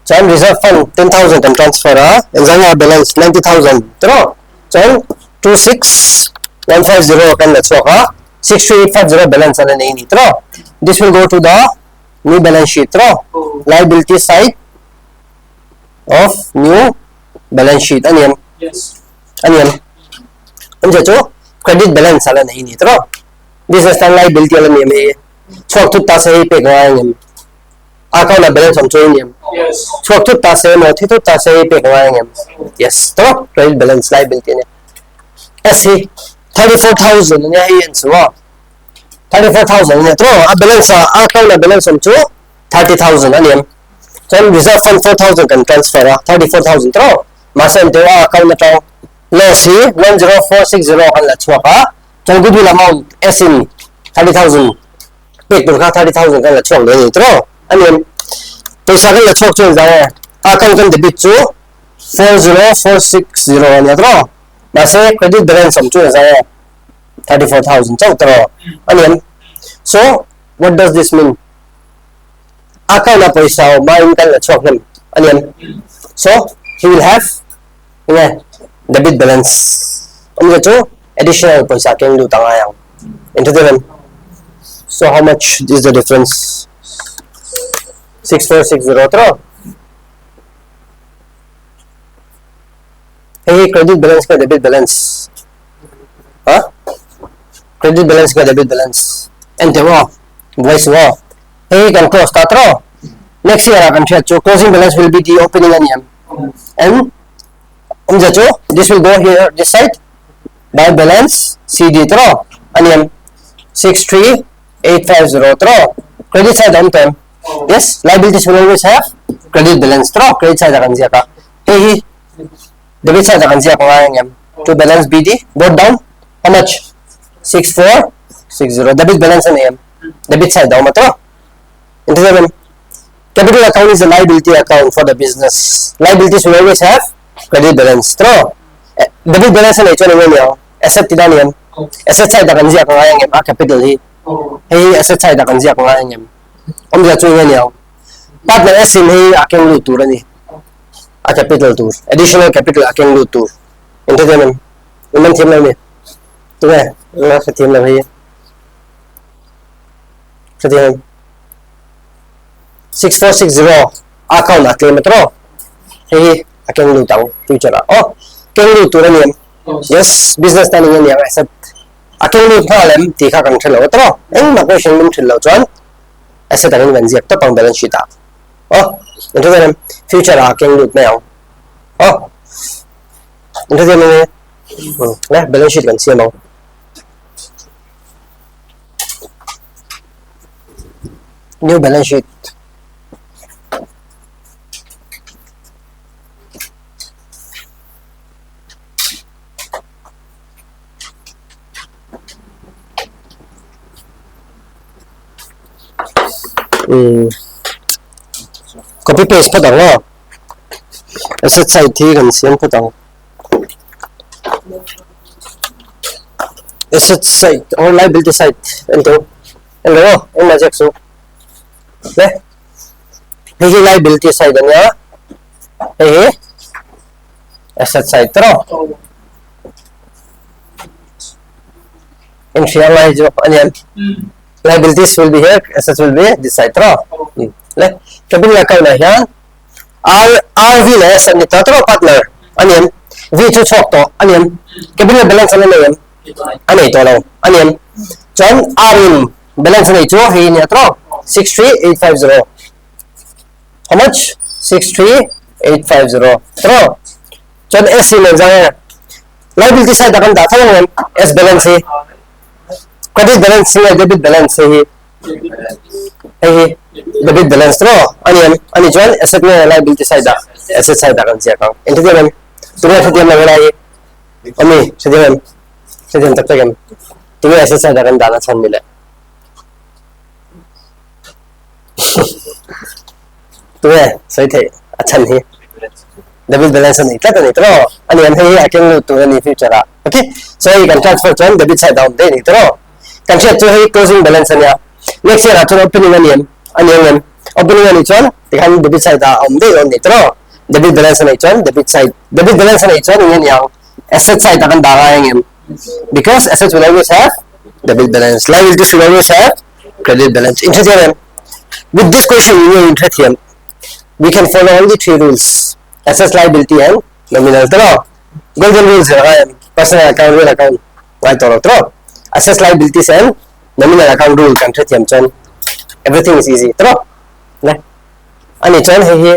chan reserve fund 10,000 and transfer and zanga balance 90,000 tro chan 26150 kan la choka 63850 balance ala nei ni tro this will go to the new balance sheet tro liability side of new balance sheet anian yes anian anja cho credit balance ala nahi ni tro this is stand liability ala ni me chok tu ta se pe ga ngam account balance am choi ni yes chok tu ta se mo thi tu ta se pe ga ngam yes tro credit balance liability ni asi 34,000 ni hi en so 34,000 ni tro a balance account balance am cho 30,000 ani then reserve fund 4,000 can transfer 34,000 tro masan te account na tro loss 10460 kan la chwaka chong goodwill amount sin 30,000 pek tu ka 30,000 kan la chwak le ni tro ani paisa kan la chwak chon jae account kan debit chu 40460 ani tro mase credit balance sam chu jae 34,000 chok tro ani so what does this mean account na paisa main kan la chwak hem ani so he will have debit balance om ja chu additional paisa keng lu tanga yang into the so how much is the difference 6460 tro hey credit balance ka debit balance huh credit balance ka debit balance ente wo voice wo hey kan close ta tro next year akan chat so closing balance will be the opening onion and this will go here this side by balance CD tro onion 63850 tro credit side on time yes liabilities will always have credit balance tro credit side akan siya ka hey debit side akan siya ko ngayon to balance BD go down how much 6460 debit balance and debit side daw matro into the capital account is a liability account for the business. Liabilities will always have credit balance. True. Debit balance na ito naman yung asset tila niyan. Asset side akan siya kung ngayon yung capital hi. Hey asset side akan siya kung ngayon yung. Siya tuwing yung. Partner SM hi aking lutura ni. A capital tour. Additional capital aking lutur. Ito naman. Naman team lang ni. Ito nga. Sa team lang hi. Sa team 6460 account at kilometro. Hey, aking lutang future. Oh, aking lutura niyan. Yes, business na niyan yung asset. Aking lutang alam, tika kang trilo. Tro, ang makwesyon mong trilo chuan. Asset ang ganziyak to pang balance sheet. Oh, ito na future aking lut na yung. Oh, ito na balance sheet kan siya mo. New balance sheet. Copy paste pa daw. Asset side thi kan sian pa daw. Asset side or liability side ento. Hello, ang majak so. Le. Hey liability side niya. Hey. Asset side tro. Inshallah jo anian. Liabilities will be here, assets will be this side. Le, capital account na yan. RV na asset nito. Tro, partner. Ano yan? V2 chok to. Ano yan? Capital balance ano na yan? Ano ito lang? Ano yan? John, RM. Balance na ito. Hiyin niya. Tro, 63850. How much? 63850. Tro. John, S yun lang. Liability side akan data lang yan. S balance eh. Credit balance niya, debit balance eh. Debit balance tro. Ano yan? Ano yun? Asset niya, liability side ah. Asset side akan siya kang. Ito din. Tingnan sa diyan na wala eh. Ami, sa diyan. Sa diyan taktagan. Tingnan asset side akan dana san nila. Tingnan, sa ito. Achan hi. Debit balance ni. Kata ni tro. Ano yan? Hey, aking luto ni future ah. Okay? So, you can transfer to debit side down din ni tro. Kasi ito ay closing balance niya. Next year, ito opening niyan. Ano yan? Opening niyan ito. Tingnan debit side on dito. Debit balance na ito. Debit side. Debit balance na ito. Yan yung asset side akan daka yan. Because assets will always have debit balance. Liabilities will always have credit balance. Interesting. With this question, interesting. We can follow only three rules. Assets, liability, and nominal. Golden rules. Personal account, real account. Right or wrong? Assets, liabilities and nominal account rule kan tretiam chon. Everything is easy. Tro. Ne. Ani chon he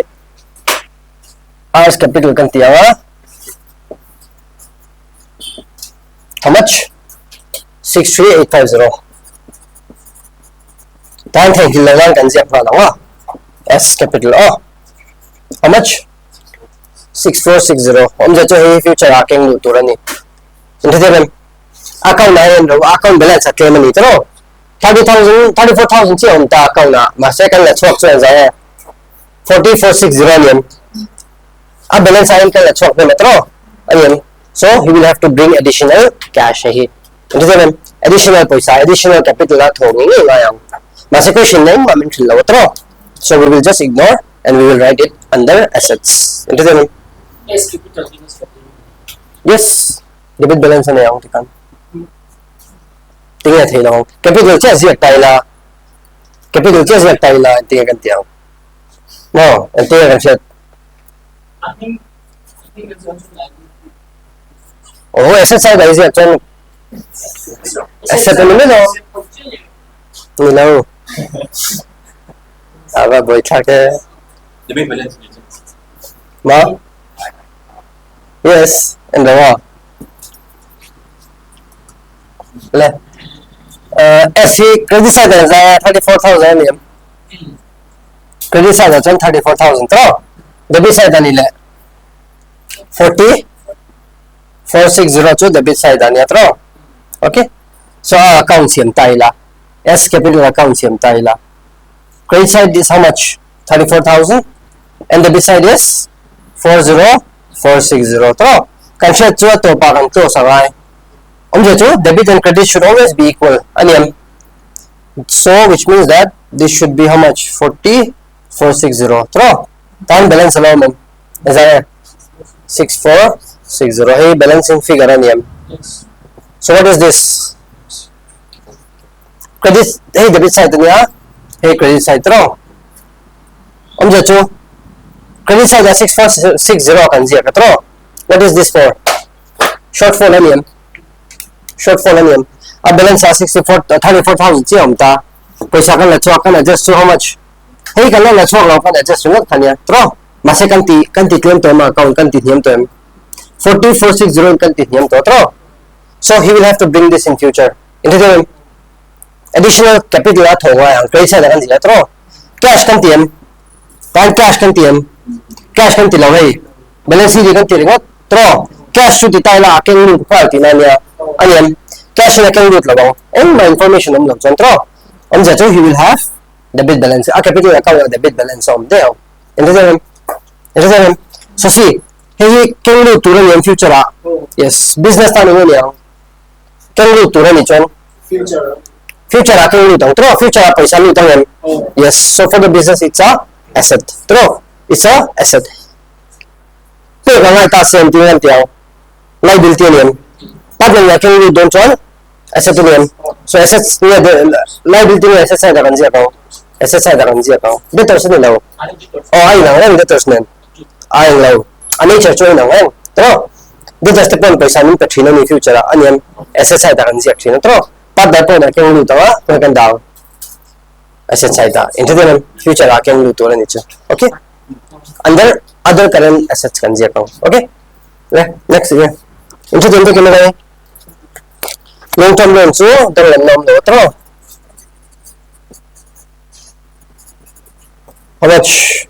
R's capital kan tiawa. How much? 63850. Dan thang hilang kan siap lah. S capital O. How much? 6460. Om jacho he future hacking lutura ni. Interesting. Account na yun, account balance at claim nito, 34,000 siya ang account na, second na swap siya sa 4460 yan. Balance ayun ka na swap na metro. Ayun. So, he will have to bring additional cash. Ito naman, additional poisa, additional capital at home. Ngayon ngayang. Masa question na yung mamin metro. So, we will just ignore and we will write it under assets. Ito naman. Yes, capital. Yes, debit balance na yung tikan. Tingnan tayo lang. Capital check siya tayo capital check siya tayo tingnan kan tiang. No, tingnan kan siya. I think it's also like Oh, asset side ay siya chen. Asset ano no? Nilaw. Aba boy track Debit balance. Ma? Yes, and the what? Le. SC credit side is 34,000 million. Credit side is 34,000. So, debit side ani le. 40,460 debit side ani atro. Okay? So, account siyam tayo la. S capital account siyam tayo la. Credit side is how much? 34,000. And debit side is 40,460. So, consider to parang to sa debit and credit should always be equal. So, which means that this should be how much? 40,460. So, time balance alone is 6460. Hey, balancing figure yes. So, what is this? Credit, hey, debit side niya. Hey, credit side. So, credit side is 6460 kan siya. What is this for? Shortfall shortfall a balance 34,000 siya ta. Paisa kan la chwa kan adjust to how much? Hey kan la chwa lo kan adjust ngot kan ya. Tro. Mase kan ti claim to ma account kan ti niam to 40,460 kan ti niam to tro. So he will have to bring this in future. Into the additional capital at home ang credit side kan sila tro. Cash kan tiam. Cash kan tiam. Cash kan tilaw hey. Balance sheet kan tiringot tro. Cash should tayo la aking loot pa tinanya. Cash na kang root labang and my information lang tro. He will have debit balance. Capital account debit balance there. So see, he kang root to run in future yes, business tan mo niya. Kang root to run ni chon. Future. Future kang root tro. Future paisa root yan. Yes, so for the business it's a asset. Tro. It's a asset. So kung ta same thing tiyaw. Liability niyan. Pag niya kang root don't chon. Asset niyan. So assets niya liability niya asset side kan siya ko. Asset side kan siya ko. Debtors nila. Ay lang debtors niyan. Ay lang. Ani church na lang. Tro. Debtors te pon paisa nin pathina ni future anian asset side kan siya china tro. Pag da po na kang root wa ko kan daw. Asset side into the future kang root wala ni okay. Under other current assets kan siya ko. Okay. Next year. Into the kaya long term loan so dalam nom do tro. How much?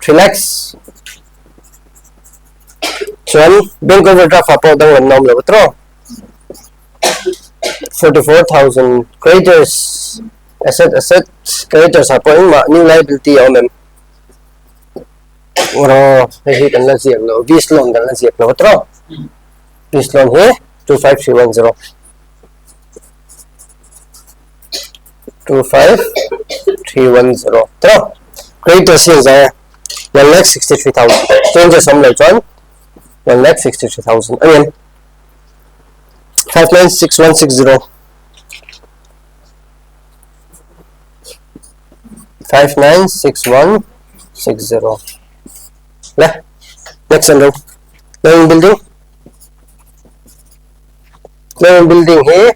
3 lakhs. So bank overdraft apo dalam nom do tro. 44,000 creditors asset creditors apo new liability mem. Oro hey kan la siya lo vis loan kan la siya lo tro. Vis loan he 25310. 25310. Tro. Creditors is 1,63,000. Changes some like 1,63,000. Again, 596160. 596160. Next under loan building. Loan building here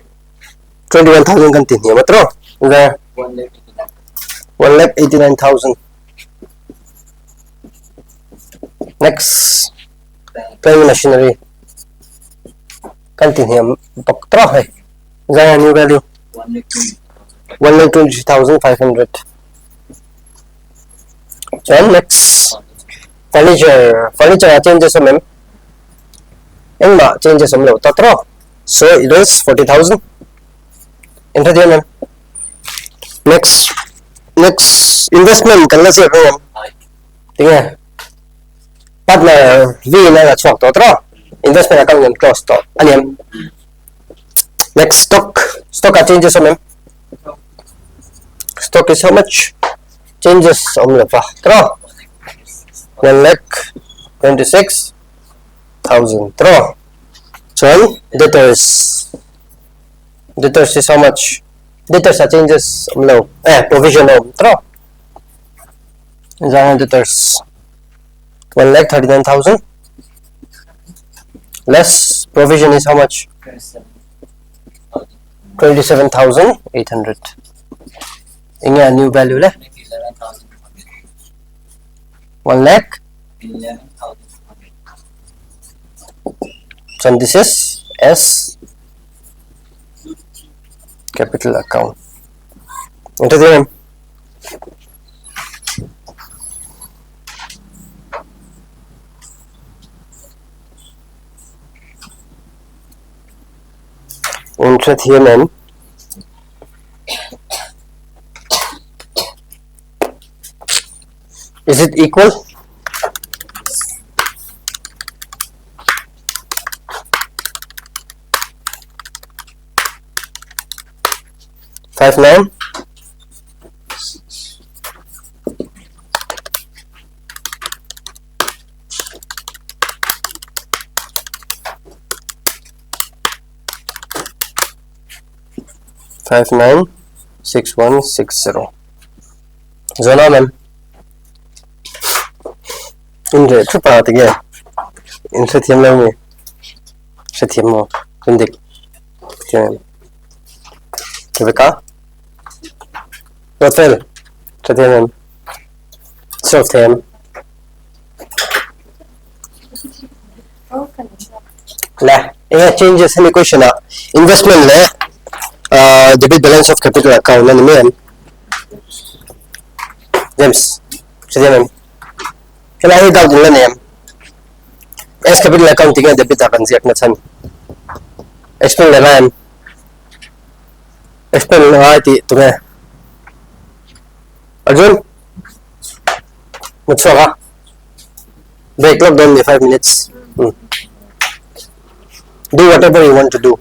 21,000 continue. Matro. There 1,89,000. Next, playing machinery. Continue. Baktra hai. There new value 1,20,500. So next, furniture changes some changes some low. So it is 40,000. Enter the name. Next investment kan la siya ko. Tingnan. Partner V na la chok to tro. Investment account yan close to. Ano next stock changes some. Stock is how much? Changes some la pa. Tro. 1,26,000 tro. So debtors. Debtors is how much? Debtors are changes low. Provision low. True. Is debtors 1,39,000 less provision is how much? 27,800. In a new value le 1 lakh. 11,000. So this is S capital account. Enter the name. Enter the name. Is it equal? Five nine. Five nine 6160. Zona man. Inre tu pa tige. Inre thiam lang me. Se thiam mo. Indik. Thiam. Kibeka. What fell? Se thiam. So thiam. La. Yeah, changes in equation. Investment le. Debit balance of capital account na naman. James. Se thiam. Kailangan daw din na S capital account tinggal debit akan siap na san. Explain naman. Explain na iti tunga. Arjun. Mutso ka. Backlog doon me 5 minutes. Do whatever you want to do.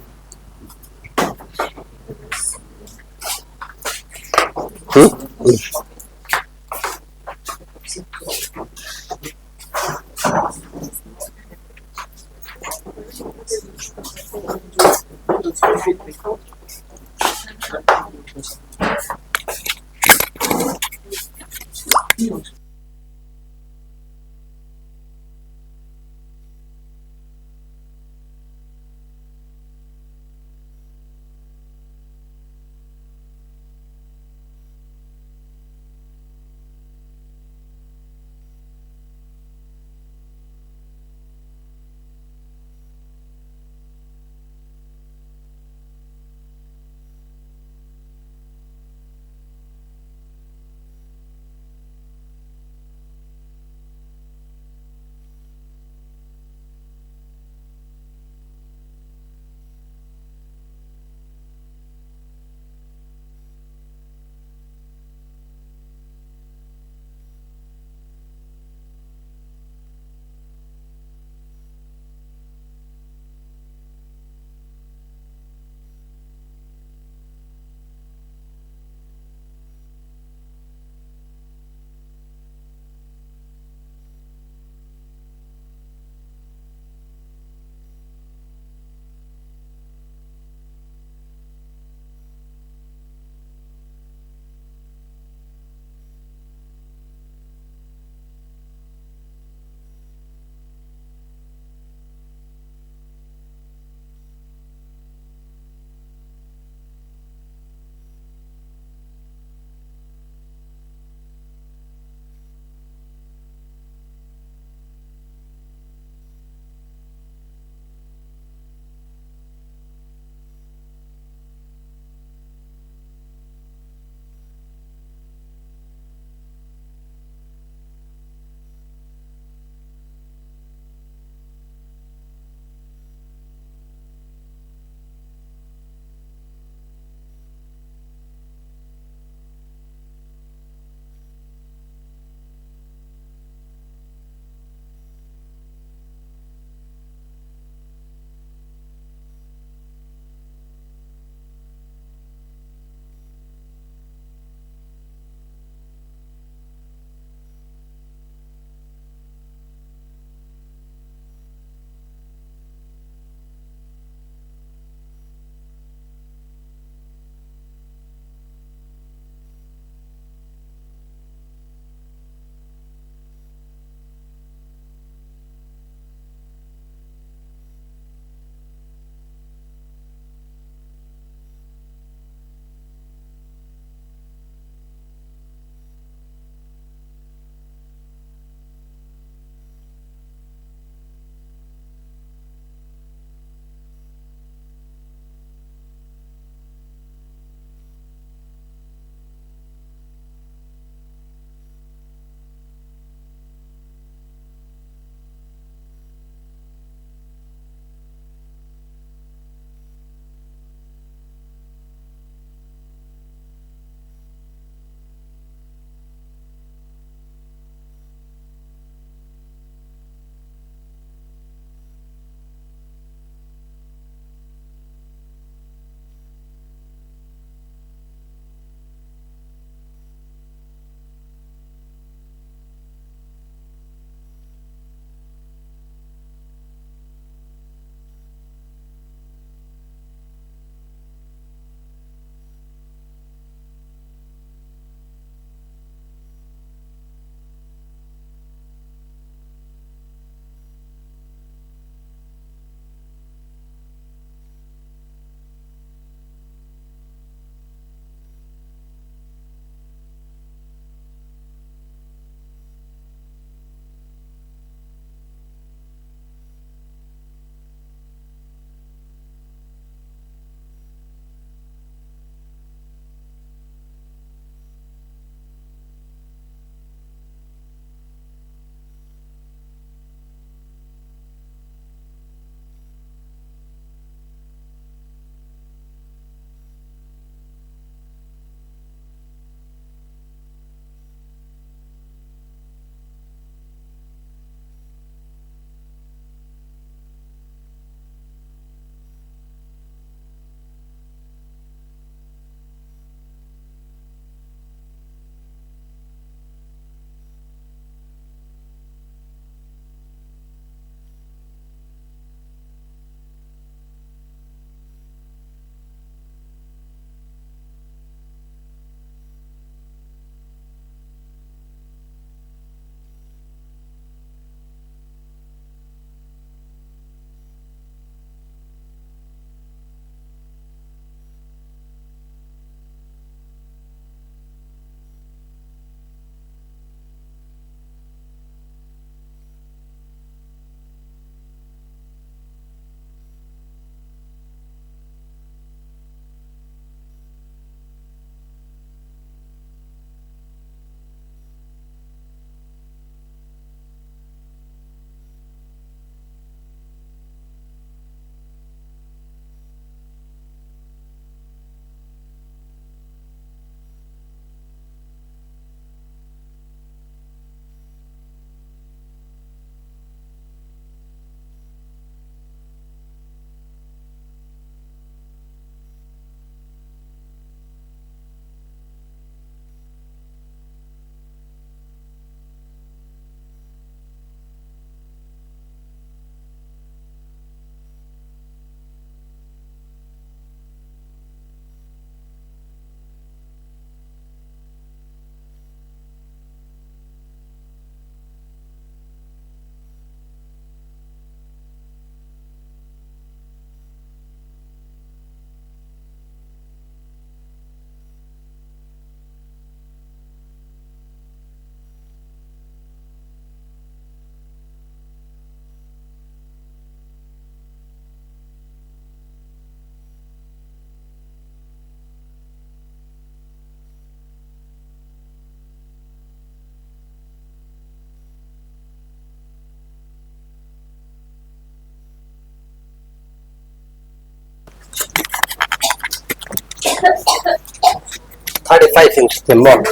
35 in September.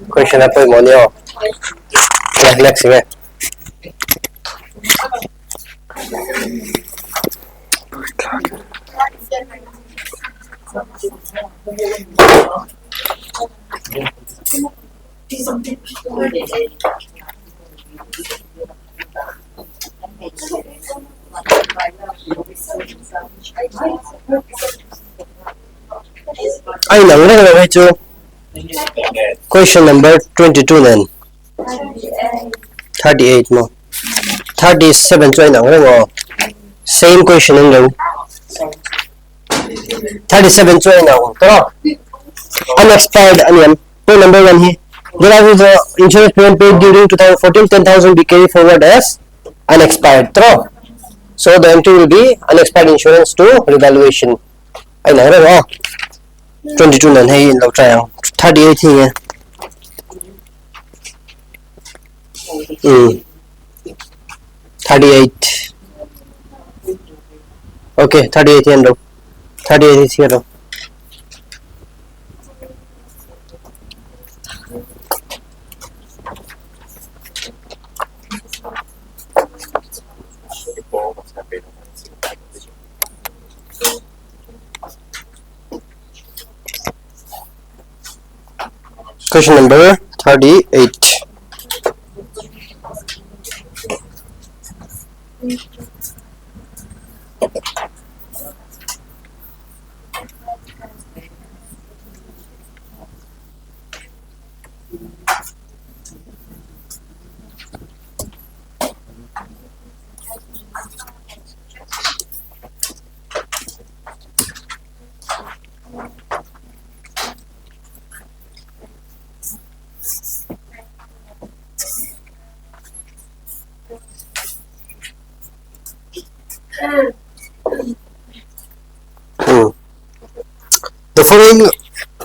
Question apa mo niyo? Next sige. Ay, nangyari na medyo. Question number 22 then. 38 mo. 37 so ay nangyari mo. Same question in there. 37 so ay nangyari. Pero, unexpired, ano yan? Point number 1 here. There the insurance payment paid during 2014, 10,000 be carried forward as unexpired. True. So the entry will be unexpired insurance to revaluation. Ay nangyari mo. 22 nan hay in try 38 here. 38. Okay, 38 here. 38 is here. Question number 38.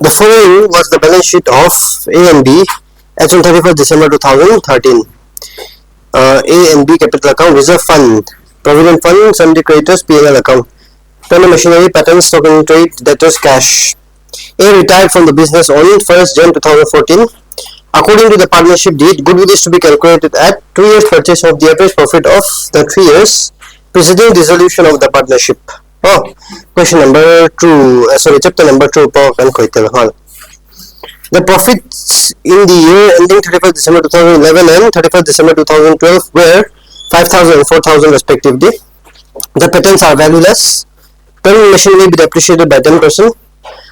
The following was the balance sheet of A and B as on 31st December 2013. A and B capital account, reserve fund, provident fund, sundry creditors, P&L account, plant and machinery, patent, stock and trade, debtors, cash. A retired from the business on 1st Jan 2014. According to the partnership deed, goodwill is to be calculated at 2 years purchase of the average profit of the 3 years preceding dissolution of the partnership. Oh, question number 2. Chapter number 2. The profits in the year ending 31st December 2011 and 31st December 2012 were 5,000 and 4,000 respectively. The patents are valueless. Plant machinery may be depreciated by 10%.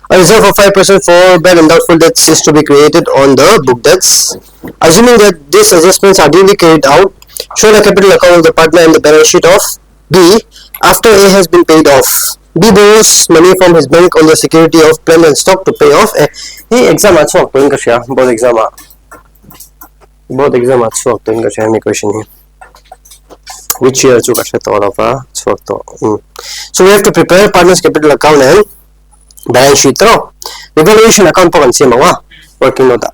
A reserve of 5% for bad and doubtful debts is to be created on the book debts. Assuming that these adjustments are duly carried out, show the capital account of the partner and the balance sheet of B after A has been paid off. B borrows money from his bank on the security of plant and stock to pay off A. Hey, exam at swak to siya. Both exam at swak to siya. May question here. Which year to kasha to all of swak to. So we have to prepare partner's capital account and balance sheet. Revaluation account po kansi mga working note.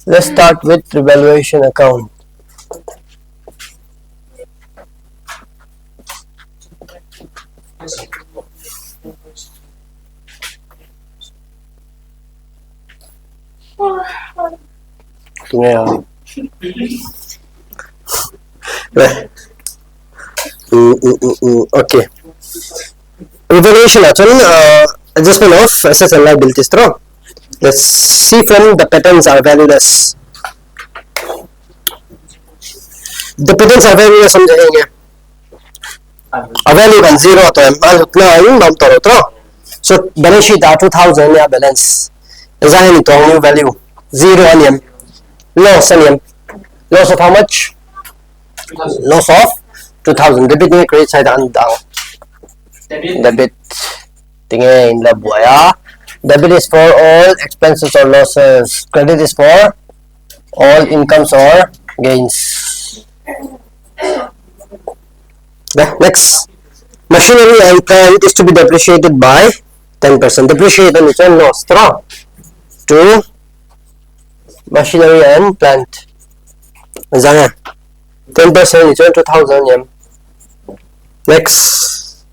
Let's start with revaluation account. Okay. Revaluation adjustment of assets and liabilities. Let's see from the patents are valueless. The patents are valueless समझेंगे. Available 0 तो so balance sheet are 2,000 या balance. Design to new value 0 onion. Loss onion. Loss of how much? Loss of 2,000. Debit ni credit side and down. Debit tingin in la buaya. Debit is for all expenses or losses. Credit is for all incomes or gains. Next, machinery and plant is to be depreciated by 10%. Depreciation is no straw to machinery and plant. 10% is 2,000 yen. Next,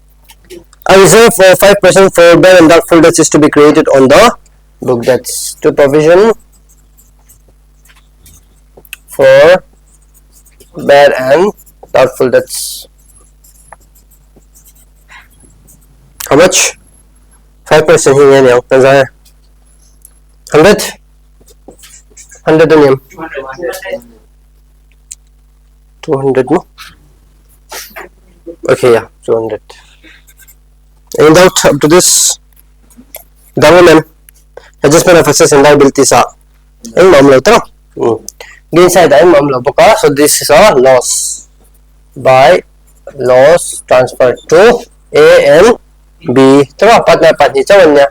A reserve for 5% for bad and doubtful debts is to be created on the book. That's to provision for bad and doubtful debts. How much? 5% here yan yung tanzaya. 100? 100 dun yan. 200 mo? Okay, yeah, 200. Any doubt up to this? Government adjustment of assets and liabilities sa ay mamlaw ito. Gain side ay mamlaw buka. So this is a loss by loss transferred to A and B. Ito apat na apat niya. Cawan niya.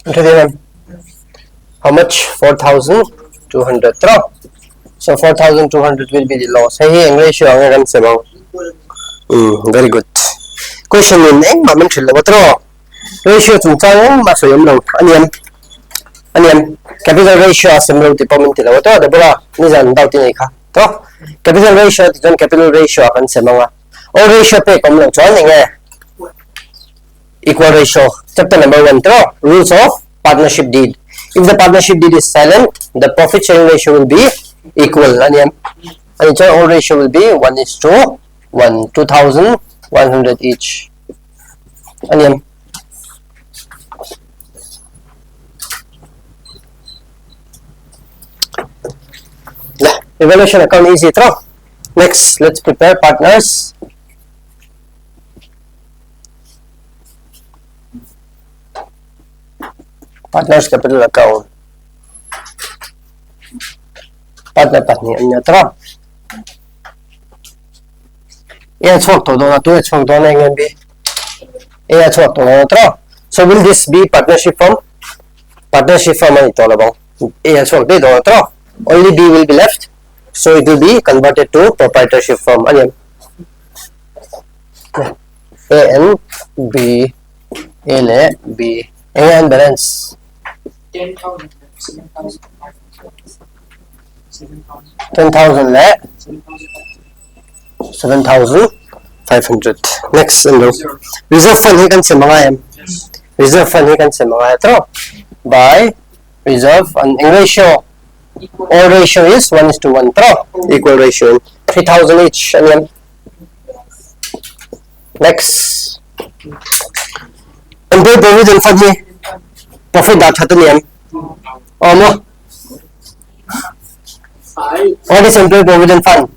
Ito din. How much? 4,200. Ito. So 4,200 will be the loss. Hey, English yung ang ramsamang. Very good. Question in mamin chilla batro. Ratio tum chang maso yam lo. Aniam. Capital ratio asem lo ti pamin tila batro. Dabula ni jan daw tinay ka. To. Capital ratio ti jan capital ratio akan semanga. O ratio pe kom lo chuan inge. Equal ratio. Chapter number 1 to. Rules of partnership deed. If the partnership deed is silent, the profit sharing ratio will be equal. Aniam. And its all ratio will be 1:1. 2,100 each. Aniam. Yeah, evaluation account easy throw. Next, let's prepare partners. Partners capital account. Partner anya throw. A chuak to na 2 chuak to na ngb. A chuak to na tro. So will this be partnership firm? Partnership firm ani to na bang. A chuak de do tro. Only B will be left. So it will be converted to proprietorship firm. Ani A and B L A B A and balance 10,000. 10,000 la 7,500. Next, reserve fund he can say mga reserve fund he can say mga ito by reserve and in ratio. All ratio is 1:1 tro. Equal ratio 3,000 each. And next, employee provision fund ni profit that hatu ni mo. What is employee provision fund?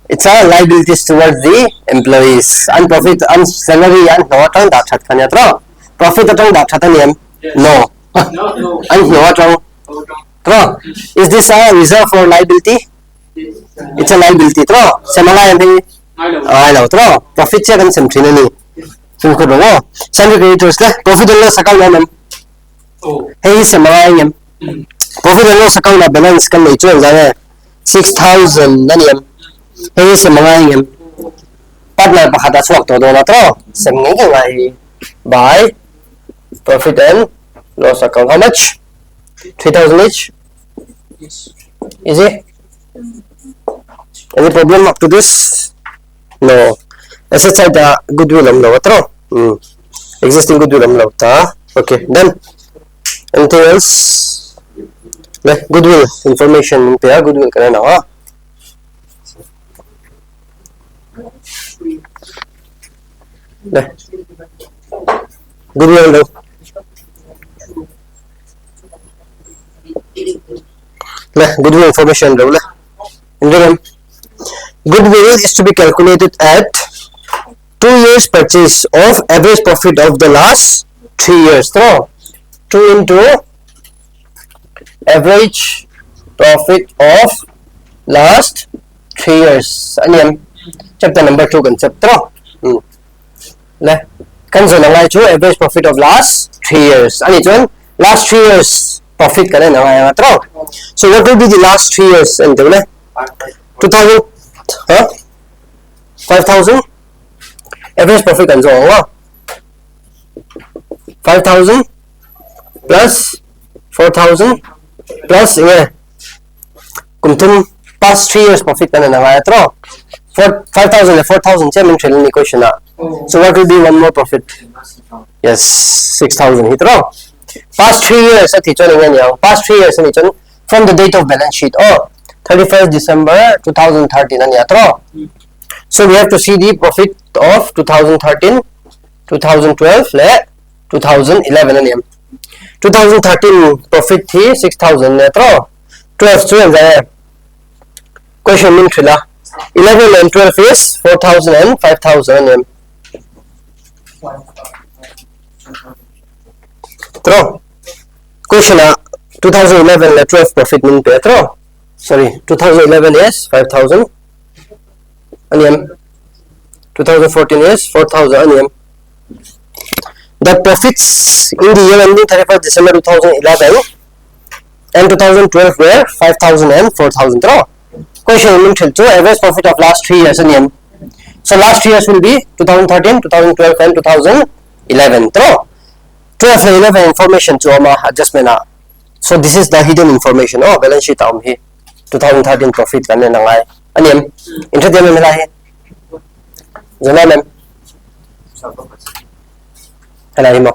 It's a liabilities towards the employees. And profit and salary and no atang dakhat kanya tro. Profit atang dakhat ni no. And no atang tro. Is this a reserve for liability? It's a liability tro. Semala yan ay law tro. Profit siya kan semtrina ni. Sumko do. Sundry creditors la. Profit and loss account naman. Hey semala yan. Profit and loss account na balance kan na ito ang 6,000 na niyam. Hey sa mga yan. Partner pakata suwak to do na tro. Sa mga ngay by profit and loss account. How much? 3,000 each? Easy? Any problem up to this? No. Asset side goodwill am law tro. Existing goodwill am law ta. Okay, done. Anything else? Goodwill information pe goodwill kana na ha. Goodwill daw. Goodwill information daw la. Goodwill is to be calculated at 2 years purchase of average profit of the last 3 years. So 2 into average profit of last 3 years. Ano yan? Chapter number 2 concept. Kanso na nga ito, average profit of last 3 years. Ano ito? Last 3 years profit ka na nga nga. So what will be the last 3 years? Ano ito na? 2,000? Huh? 5,000? Average profit kanso nga. 5,000 plus 4,000 plus yeah. Kumtum past 3 years profit ka na nga atro. 5,000 and 4,000 siya min trailing equation na. So what will be one more profit? Yes, 6,000 hitro. Past 3 years at hichon nga niya. Past 3 years ni hichon from the date of balance sheet. 31st December 2013 na niya atro. So we have to see the profit of 2013, 2012 le 2011 na niya. 2013 profit thi 6,000 na atro. 12 students question min trila. 11 and 12 is 4,000 and 5,000 True. Question 2011 and 12 profit min Petro. Sorry, 2011 is 5,000. Anyam. 2014 is 4,000. Anyam. The profits in the year ending 31st December 2011 and 2012 were 5,000 and 4,000. True. Question min to average profit of last 3 years. Anyam. So last 3 years will be 2013, 2012 and 2011. True. 12 and 11 information to adjustment. So this is the hidden information. Balance sheet here. 2013 profit kan na ngai. Anim. Interested mo nila he. Zona ma'am. Hala mo.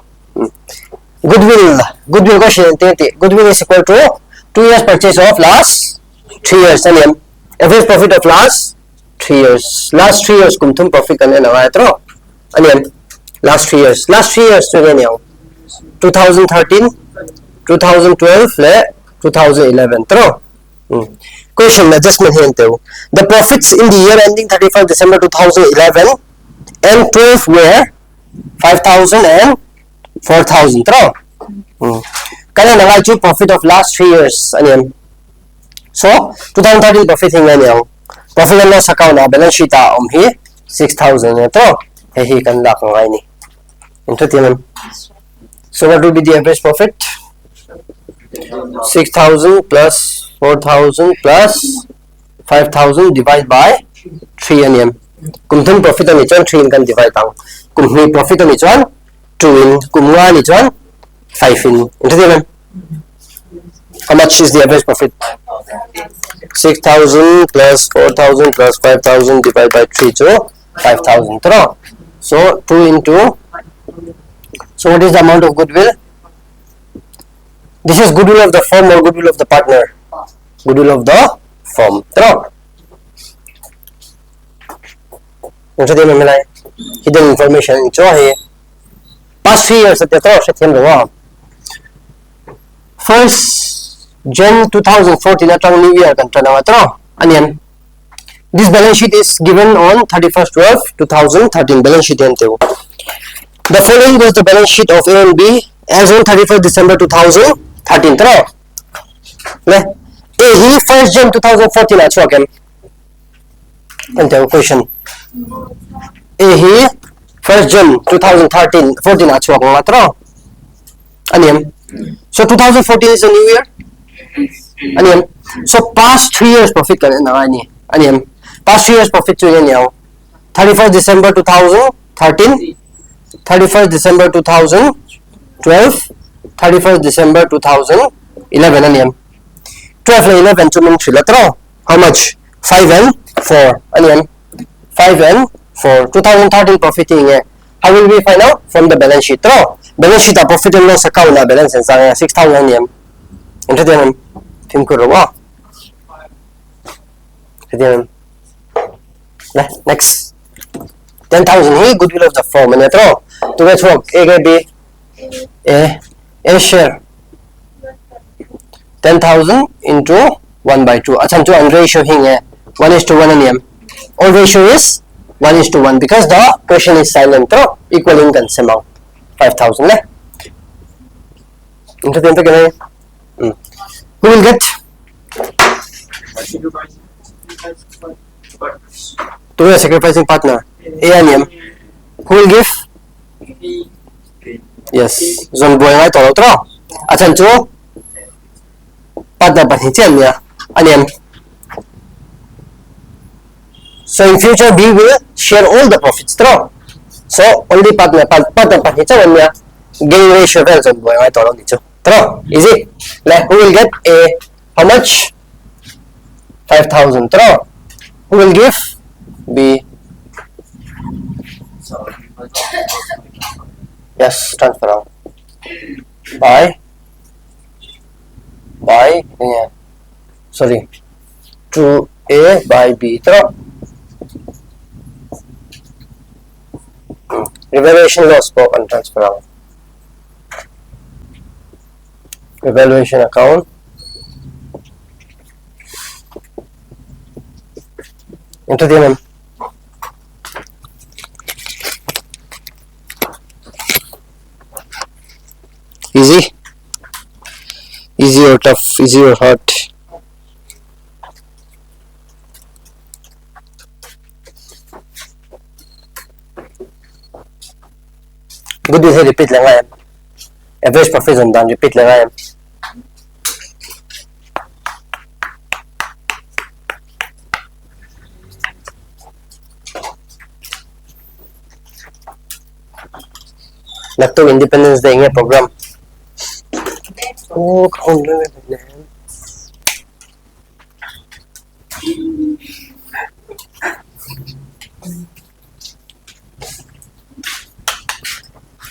Goodwill. Goodwill question tete. Goodwill is equal to 2 years purchase of last 3 years. Anim. Average profit of last 3 years. Last 3 years kumtum profit kan na ngai tro. Anim. Last 3 years. Last 3 years to ganyan. 2013, 2012 le 2011 tro. Question adjustment here too. The profits in the year ending 31st December 2011 and 12 were 5,000 and 4,000 tro. Kaya na nga profit of last 3 years. Ano so 2013 profit hinga niya. Profit and loss account na balance sheet he 6,000 ito. Hehi kan la kang ay ni. Interesting. So what will be the average profit? 6,000 plus 4,000 plus 5,000 divided by 3 nm. Kung thun profit on ichon 3 kan divide tang. Kung hi profit on ichon 2 in. Kung nga on ichon 5 in. Interesting. How much is the average profit? 6,000 plus 4,000 plus 5,000 divided by 3 so 5,000. So 2 into. So what is the amount of goodwill? This is goodwill of the firm or goodwill of the partner? Goodwill of the firm. Hidden information. Past 3 years at the first Jan 2014 at new year. This balance sheet is given on 31st 12 2013 balance sheet. The following was the balance sheet of A and B as on 31st December 2013. A he 1st Jan 2014 at again. Question. A he 1st Jan 2013 14 at again. So 2014 is a new year. So past 3 years profit kan na ani. Past 3 years profit to yan 31st December 2013, 31st December 2012, 31st December 2011 ani. 12 and 11 to min 3 latro. How much? 5 and 4 ani. 5 and 4. 2013 profiting how will we find out? From the balance sheet. Balance sheet profit and loss account na balance and 6,000 ani. Interesting. Think ko raw. Next. 10,000 he goodwill of the firm and to get work A B A share 10,000 into 1 by 2. Achan to and ratio hinge 1:1 and all ratio is 1:1 because the question is silent equaling kan amount 5,000 into the who will get to a sacrificing partner A and M. Who will give? Yes, zone boy ngai to tro. Achan chu partner pa hichen ya and so in future B will share all the profits tro. So only partner pa hichen ya gain ratio well zone boy ngai to ni chu tro. Easy. Like who will get A? How much? 5,000 throw. Who will give? B. So, Yes, transfer out. By yeah. Sorry. To A by B throw. Evaluation loss spoken transfer out. Evaluation account. Into the MM. Easy? Easy or tough? Easy or hard? Good is repeat lang em. Average profit on down repeat lang em. Nagto Independence Day nga program. Oh, kaon lang na.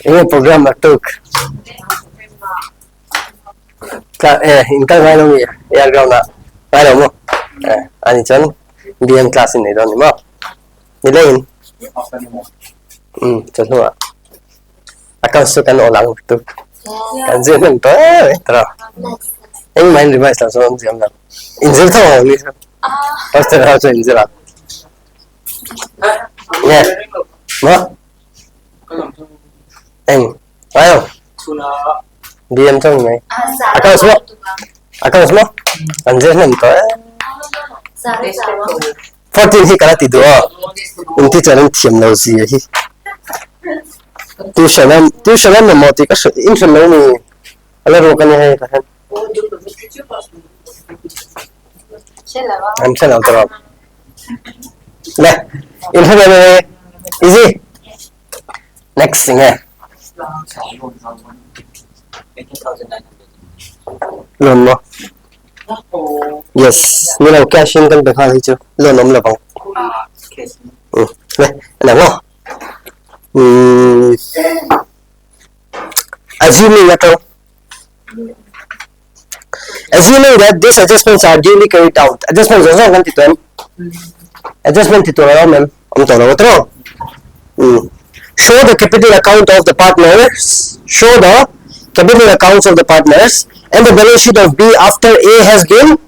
Yung program nagtok. Inkal nga nung i-ground na. Ano mo? Ani chan? BM class in ito ni mo. Nilayin? Chan mo. Akan sukan ulang itu. Kanjeng nang to tara. Ang main revise lang so ang siyam lang. Injil to ni. First time so injil lang. Yeah. Mo? Ayo. BM to ni. Akan semua. Kanjeng nang to. 14 hi kala tido. Unti charan thiam lo si hi. Tuition na moti kasi insan na ni alaro ka niya kasi I'm saying out of le insan na easy next thing 18,900. loan mo yes nila cash in kan bekha hi chu loan om la bang Case. le ana mo assuming that these adjustments are duly carried out. Adjustments also ganti to. Adjustment ito na ma'am. Ang tawag ito. Show the capital account of the partners. Show the capital accounts of the partners and the balance sheet of B after A has been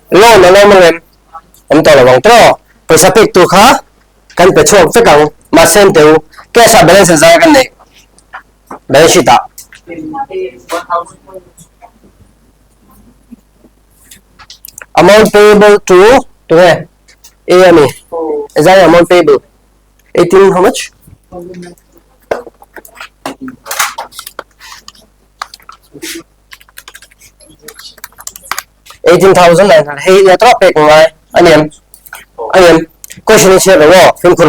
loan na ma'am. Ang tawag ito. Paisa pek tu kha kan pe chok fe kang ma sen teu ke sa balance za kan ne balance sheet amount payable to where A and A is that amount payable 18 how much 18,900 hey ya trop pek ngai anh em question is here film for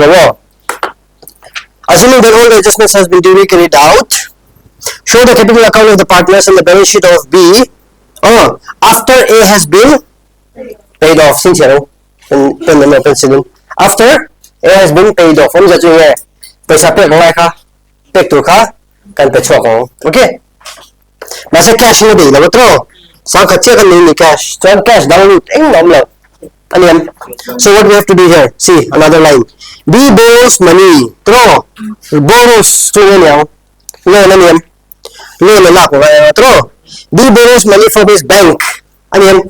assuming that all the adjustments has been duly carried out show the capital account of the partners and the balance sheet of B after A has been paid off sincero after A has been paid off om ja chu ye paisa pek ngai kha pek tu kha kan pe chok okay ma se cash no de la tro sang kha che kan ni cash chan cash download eng nom la so what we have to do here? See another line. B borrows money. Throw borrows to loan throw. B borrows money from his bank. On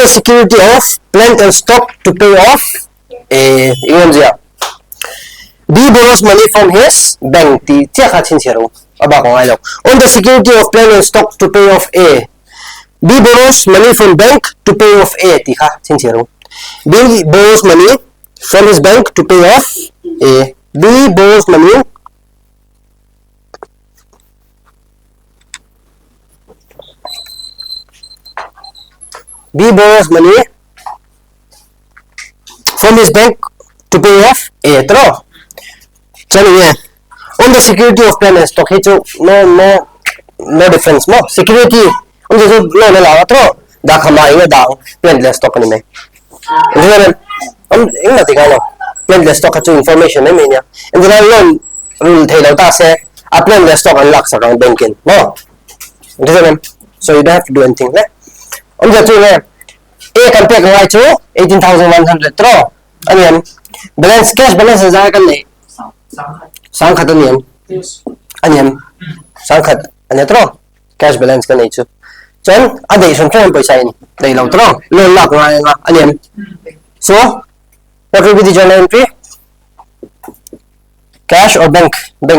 the security of plant and stock to pay off. B borrows money from his bank. On the security of plant and stock to pay off A. B borrows money from bank to pay off A. B borrows money from his bank to pay off A. B borrows money from his bank to pay off A. Throw. On the security of plant and stock. No difference. Security Ông giờ lo là tro đã khám ai nghe đảng plan stock này mày anh thấy không ông anh là tiếng nào plan stock có information này mày nha anh thấy loan rule thay đầu ta sẽ plan stock unlock sa account banking no anh thấy không so you don't have to do anything đấy ông giờ chơi nghe a compare ngay chỗ 18,100 tro anh em balance cash balance ra cái này sang khát anh em anh em sang khát anh em tro cash balance cái này chứ chọn addition from paisa ini dai lo tro loan lock nga anh em so what will be the journal entry cash or bank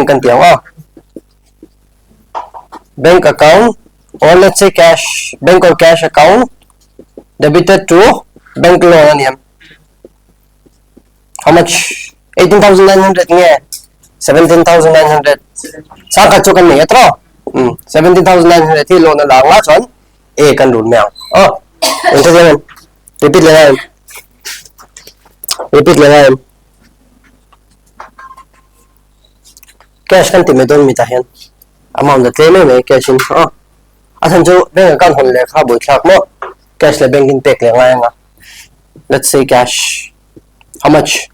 kan tiang bank account or let's say cash bank or cash account debited to bank loan anh em how much 18,900 nghe 17,900 sang ka chu kan ni atro 17,900 thi loan la nga chon a kan rule mèo entertainment repeat lại em cash kan ti me don mi ta hen amount da claim me cash in asan chu bank account hon le kha boi thak mo cash le bank in tek le nga let's say cash how much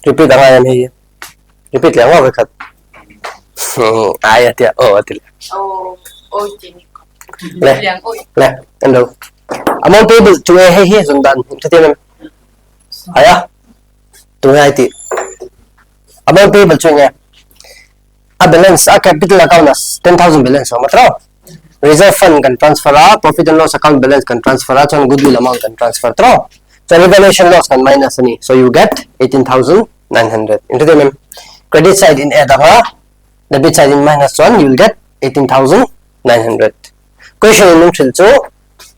repeat lại em hi repeat lại nga khat ai atia atil le endo amount payable to a he sundan entertainment aya to ti amount payable to nga a balance a capital account as 10,000 balance so matro reserve fund can transfer a profit and loss account balance can transfer a so goodwill amount can transfer tro so revaluation loss can minus ani so you get 18,900 entertainment credit side in add debit side in minus 1 you will get 18,900 question in neutral so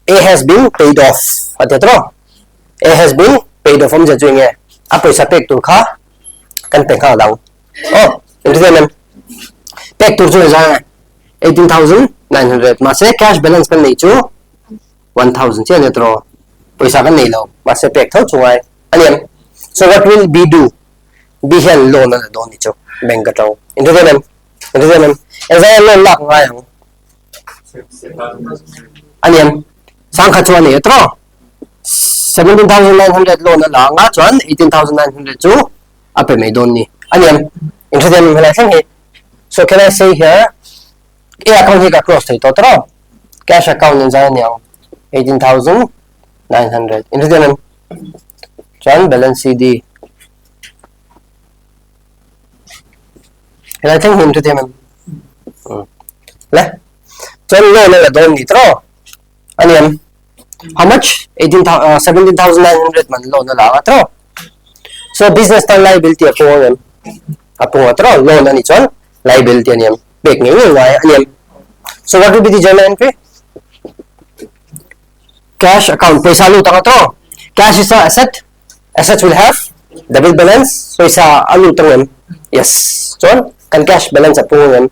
a has been paid off atro a has been paid off from the doing a paisa pek tu kha kan pe kha dang entertainment pek tu chu ja 18,900 ma se cash balance kan nei chu 1,000 che ne tro paisa kan nei lo ma se pek thau chu ai aniam so what will be do be hel loan na don ni chu bank account entertainment as I loan lock ngai aniam sang kha chuan ni tro 17,900 loan la nga chuan 18,900 chu ape me don ni aniam entertainment hela sang he so can I say here a account hi ka cross thai to tro cash account in zai niang 18,900 entertainment chuan balance cd hela sang entertainment le chuan loan la don ni tro aniam how much 17,900 man loan la tro so business tan liability apong tro loan ani chon liability aniam bek ngai ngai aniam so what will be the journal entry cash account paisa lu tang tro cash is a assets will have debit balance so isa alu tang yes chon kan cash balance apong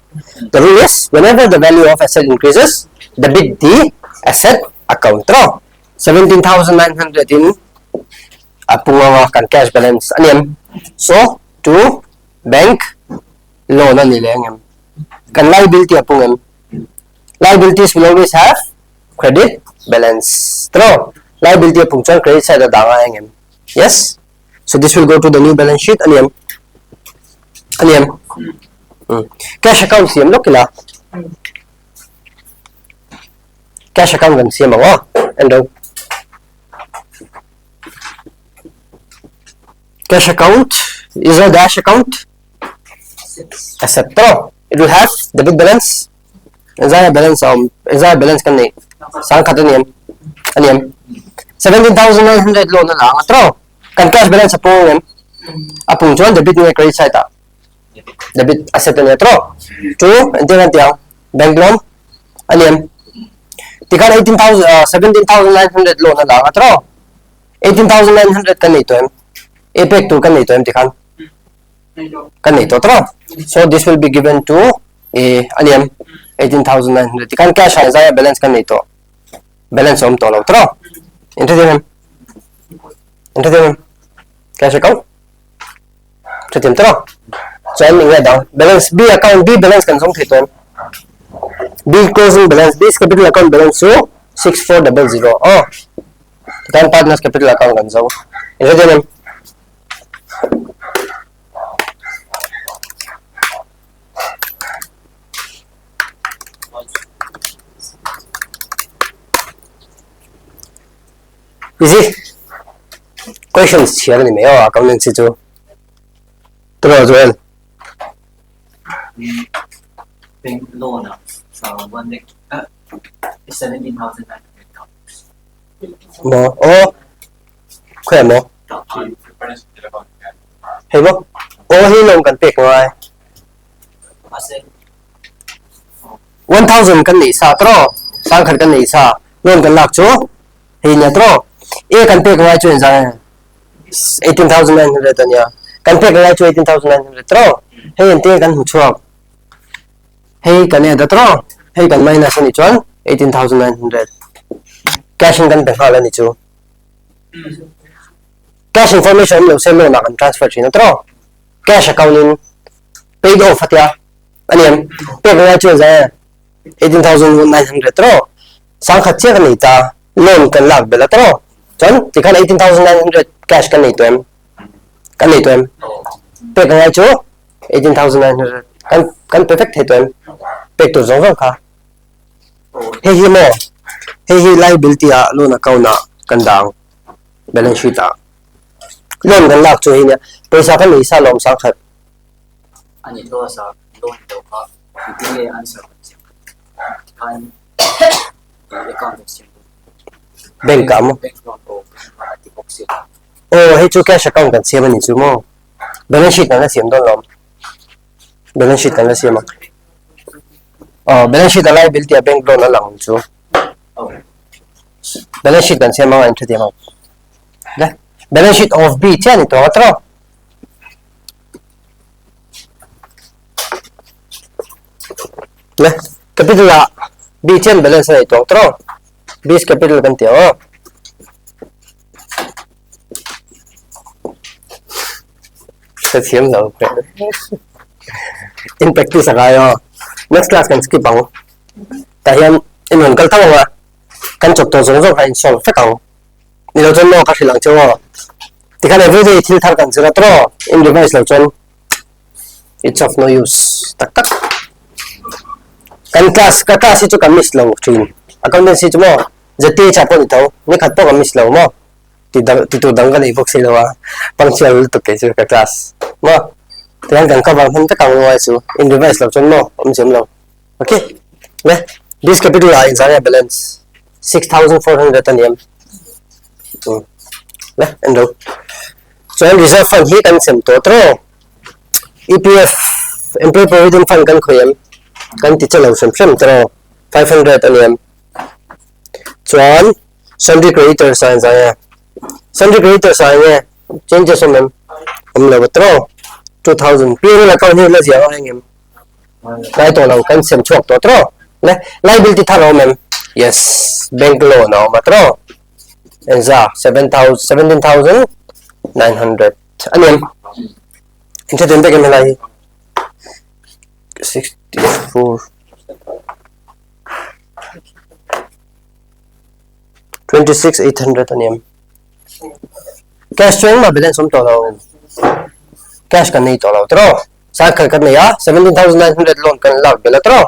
the rule is whenever the value of asset increases debit the asset account tro 17,900 in apunga kan cash balance aniam so to bank loan ani lengem kan liability apungem liabilities will always have credit balance tro liability apung chon credit side da danga engem yes so this will go to the new balance sheet aniam cash account siam lokila cash account kan siam ngo endo cash account is a dash account asset tro it will have debit balance Isaiah balance kan ni sang khataniam aniam 17,900 loan na lang tro kan cash balance apong chon debit ni credit side ta debit asset ni tro to entian tiang bank loan aniam tikan 17,900 loan na lang tro 18,900 kan ni to effect to kan ni to tikan kan ni to tro so this will be given to aniam 18,900 tikan cash Isaiah balance kan ni to balance om to lo tro entertainment cash account to tim tro cho anh nghe đó balance B account B balance kan song thei ton B closing balance B capital account balance so 6400 oh kan partners capital account kan song ini dia easy questions here ni meo accountancy chu Terus Joel bank loan so one day $17,900 mo oh khỏe mo hay mo oh hi long kan pek ngai 1000 kan ni sa tro sang khat kan ni sa loan kan lak chu hi nya tro e kan pek ngai chu en sa 18900 ania kan pek ngai chu 18900 tro hey en te kan hu chuak hey kan e da tro hey kan minus ni chuan 18900 cash in kan pe hala ni chu cash information lo se lo na kan transfer thina tro cash account in paid off atia aniam pe ga chu za 18900 tro sang khat che kan ni ta loan kan lak bela tro chon ti kan 18900 cash kan ni toem pe ga chu 18900 kan perfect he toem pe to zong kha he hi mo he hi liability a loan account na kan dang balance sheet a loan kan lak chu hi nya paisa kan ni sa lom sang khat ani to sa loan to ka iti answer kan account bank ka mo bank loan to ati box oh he chu cash account kan siam ni chu mo balance sheet na siam don lom balance sheet kan siam oh balance sheet liability a bank loan na lang chu balance sheet kan siam ma entry dia mo da balance sheet of B chen ni to atro le capital a B chen balance ni to atro B capital kan tio sa siam lo in practice akayo next class kan skip ang tahian in kal tawa kan chok to zong zong hain solve fekang ni lo jon no ka hilang chawa tikan everyday thil thar kan zira tro in device lo jon it's of no use tak tak kan class ka class chu kan miss lo thin accountancy chu mo jate chapo ni tho ni khat to kan miss lo mo ti tu dang kan i box lo wa punctual to ke chu ka class mo tikan kan ka bang han ta kang wa chu in device lo jon mo sem lo okay le this capital in zara balance 6400 aniam le endo so reserve fund hi kan sem to tro EPF employee provident fund kan khoyam kan ti chalo sem tro 500 aniam chuan sundry creditors sa zaya sundry creditors sa ye changes on them lo tro 2000 payroll account hi la zia hangem kai to lo kan sem chuak to tro le liability tharo mem yes bank loan no matro enza 17900 aniam into den begen lai 64 26800 aniam cash chung ma balance om to lo cash kan nei to lo tro sa khal kan nei ya 17900 loan kan lak bela tro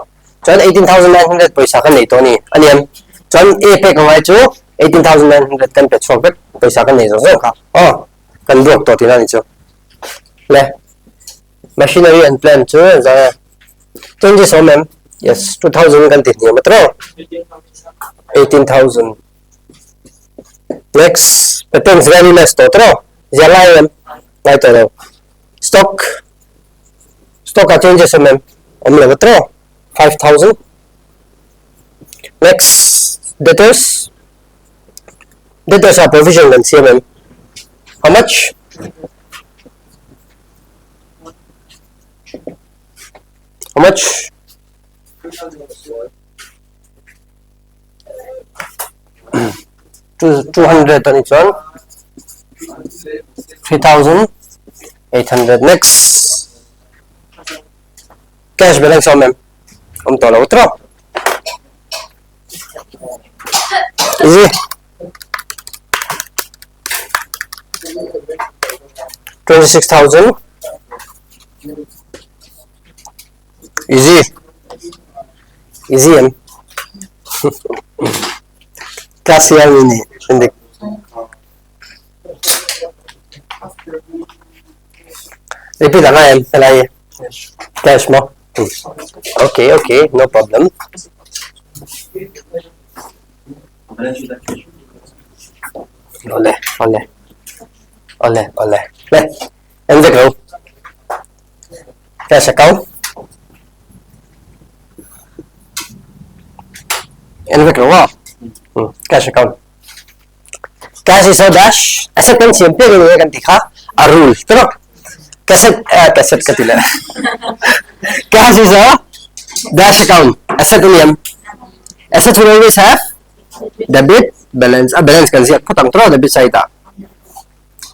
chon 18900 paisa kan nei to ni aniam chon a pe ka wai chu 18900 kan pe chok paisa kan nei zo ka oh kan drop to tina ni chu le machinery and plant chu za changes on mem yes 2000 kan ti ni matro 18000 next patents very less to tro zalai lai to stock changes on mem le matro 5000 next debtors are provision and CMM how much how much 200 on each one 3800 next cash balance om em to lo tro easy $26,000 easy em class yang ini hindi repeat lang em palagi cash mo okay no problem Balance sheet cash. ole le em việc đâu cash account em việc đâu cash account cash is a dash asset kan siempre ni kan tikha a rule pero cassette katila cash is a dash account asset name asset will always have debit balance balance kan siap potang tro debit side ta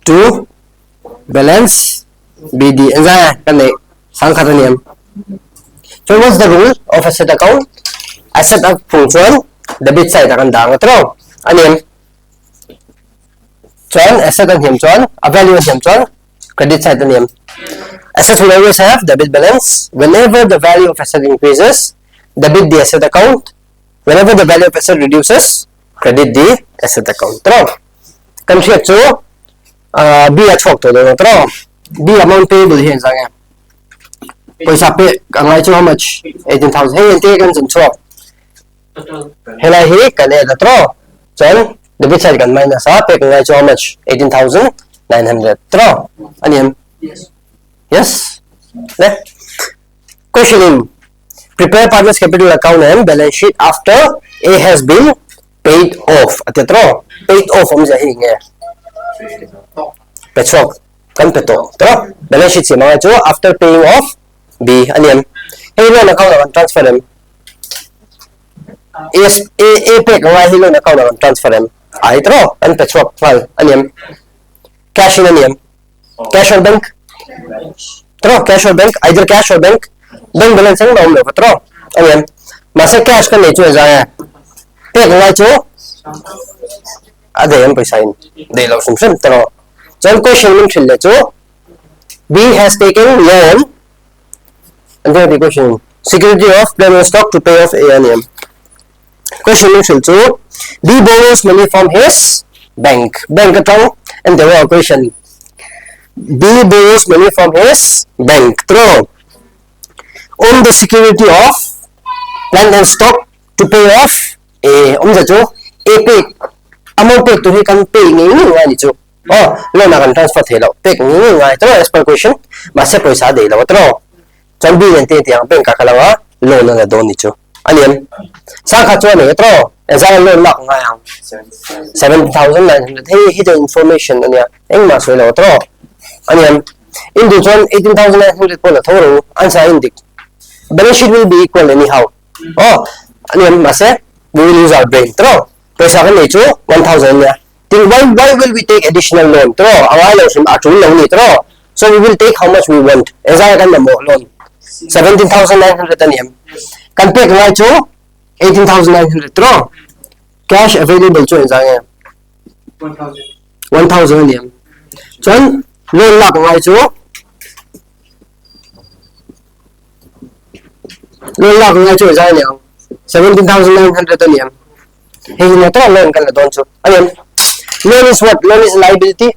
to balance bd enza kan ne sang khat name so what's the rule of asset account asset of function debit side kan dang tro anem chon asset an hiam chon a value an hiam chon credit side name asset will always have debit balance whenever the value of asset increases debit the asset account whenever the value of asset reduces credit the asset account tro kan thiat chu b a thok to do tro b amount payable here sang paisa pe angai chu how much 18,000 hey te kan chin chok hela hi kale da tro chon debit side kan minus a pe angai chu how much 18,900 tro aniam yes le question in prepare partners capital account and balance sheet after A has been paid off atetro paid off om ja hi nge pechok kan peto tro balance sheet sima chu after paying off B aniam hey loan account kan transfer em A pay ka hi loan account kan transfer em ai tro kan pechok file aniam cash in aniam cash or bank tro cash or bank either cash or bank balance ang naum lo tro aniam masa cash kan ne chu ja pay ka chu ade em paisa in de lo sum sum tro chon question min thil le chu B has taken loan and then the question security of premium stock to pay off A&M question min thil chu B borrows money from his bank account and there were question B borrows money from his bank through on the security of plant and stock to pay off A the chu A pay amount pay to he can pay ni ni chu loan akan transfer thelo pay ni ngai to as per question ma se paisa de lo tro chon bi yen te tiang bank ka kalawa loan na don ni chu aniam sa kha chu ne tro exam loan mak ngai ang 7,900 hey hidden information ania eng ma so lo tro aniam in the chon 18,900 ko la thoro answer in dik balance sheet will be equal anyhow aniam ma se we will use our brain tro paisa kan ne chu 1,000 ya then why will we take additional loan tro awai lo sim atul lo ni tro so we will take how much we want as I kan mo loan 17,900 aniam kan pay ngai chu 18,900 tro cash available chu enza 1,000 aniam chon loan lak ngai chu loan lak ngai chu enza aniam 17,900 aniam hey na tro loan kan la don chu aniam loan is what loan is liability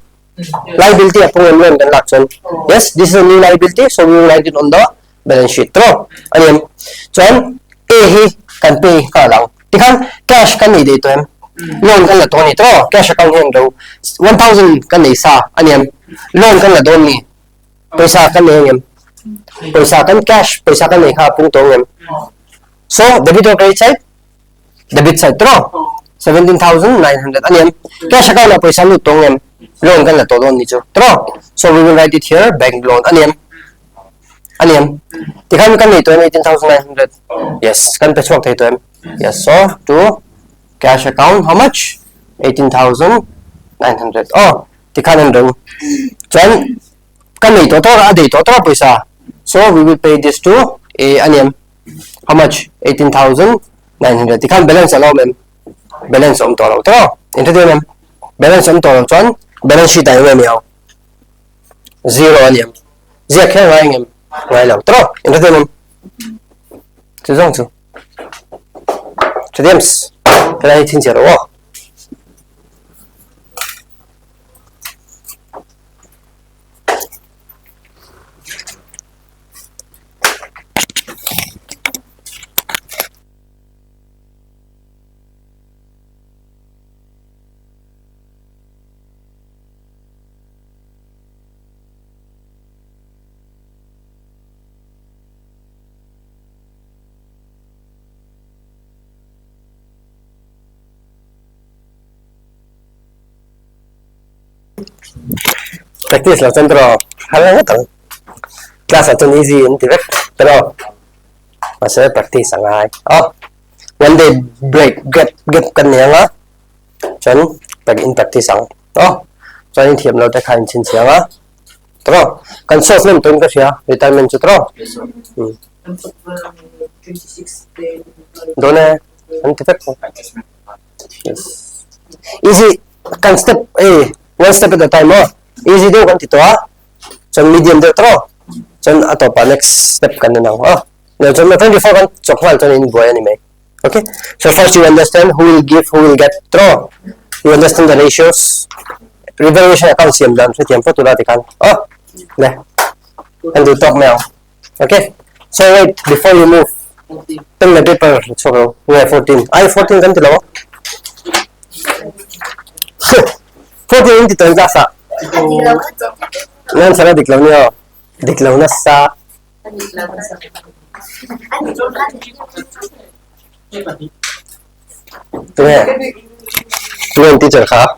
liability upon loan kan lak chon yes this is a new liability so we will write it on the balance sheet tro aniam chon A hi kan pay ka lang tikhan cash kan ni de to em loan kan la to ni tro cash account heng do 1,000 kan nei sa aniam loan kan la don ni paisa kan nei em paisa kan cash paisa kan nei kha pung to em so debit or credit side debit side tro 17,900 aniam cash account na paisa lu tong em loan kan la to don ni chu tro so we will write it here bank loan aniam tikhan kan ni to 18,900 yes kan pe chok thai to em yes so to cash account how much 18,900 tikhan an dong chan kan ni to a de to paisa so we will pay this to Aniam. How much? 18,900. Tikhan balance alo mem. Balance om tolo tro. Into the mem. Balance om tolo chuan. Balance sheet tayo mem yaw. 0 aniam. Zia kaya ngai ngem. Ngai lo tro. Into the mem. Chu zong chu. Chu diams. Kaya hitin siya ro. Practice lah centro. Halang ito. Class ato easy in direct. Pero masaya practice ang ay. Oh. One day break get kan niya nga. Chon pag in practice ang. Oh. So in thiam lo ta khain chin siya nga. Tro. Kan source mem ton ka siya. Retirement chu tro. Yes, sir. 26 day. Done an direct. Yes. Easy kan step one step at a time oh. Easy do kan tito ah. Chon medium do tro. Chon ato pa next step kan na oh. No, chon 24 kan chokmal chon in boy anime. Okay? So first you understand who will give, who will get tro. You understand the ratios. Revaluation account siyam dan so tiempo tu lati kan. Oh. Le. And do talk now. Okay? So wait before you move. Pen the paper. So we have 14. Ay 14 kan tilo. 14 yung tito yung tasa. Ngayon sana diklaw niyo. Diklaw na sa... Ito nga. Ito nga yung teacher ka.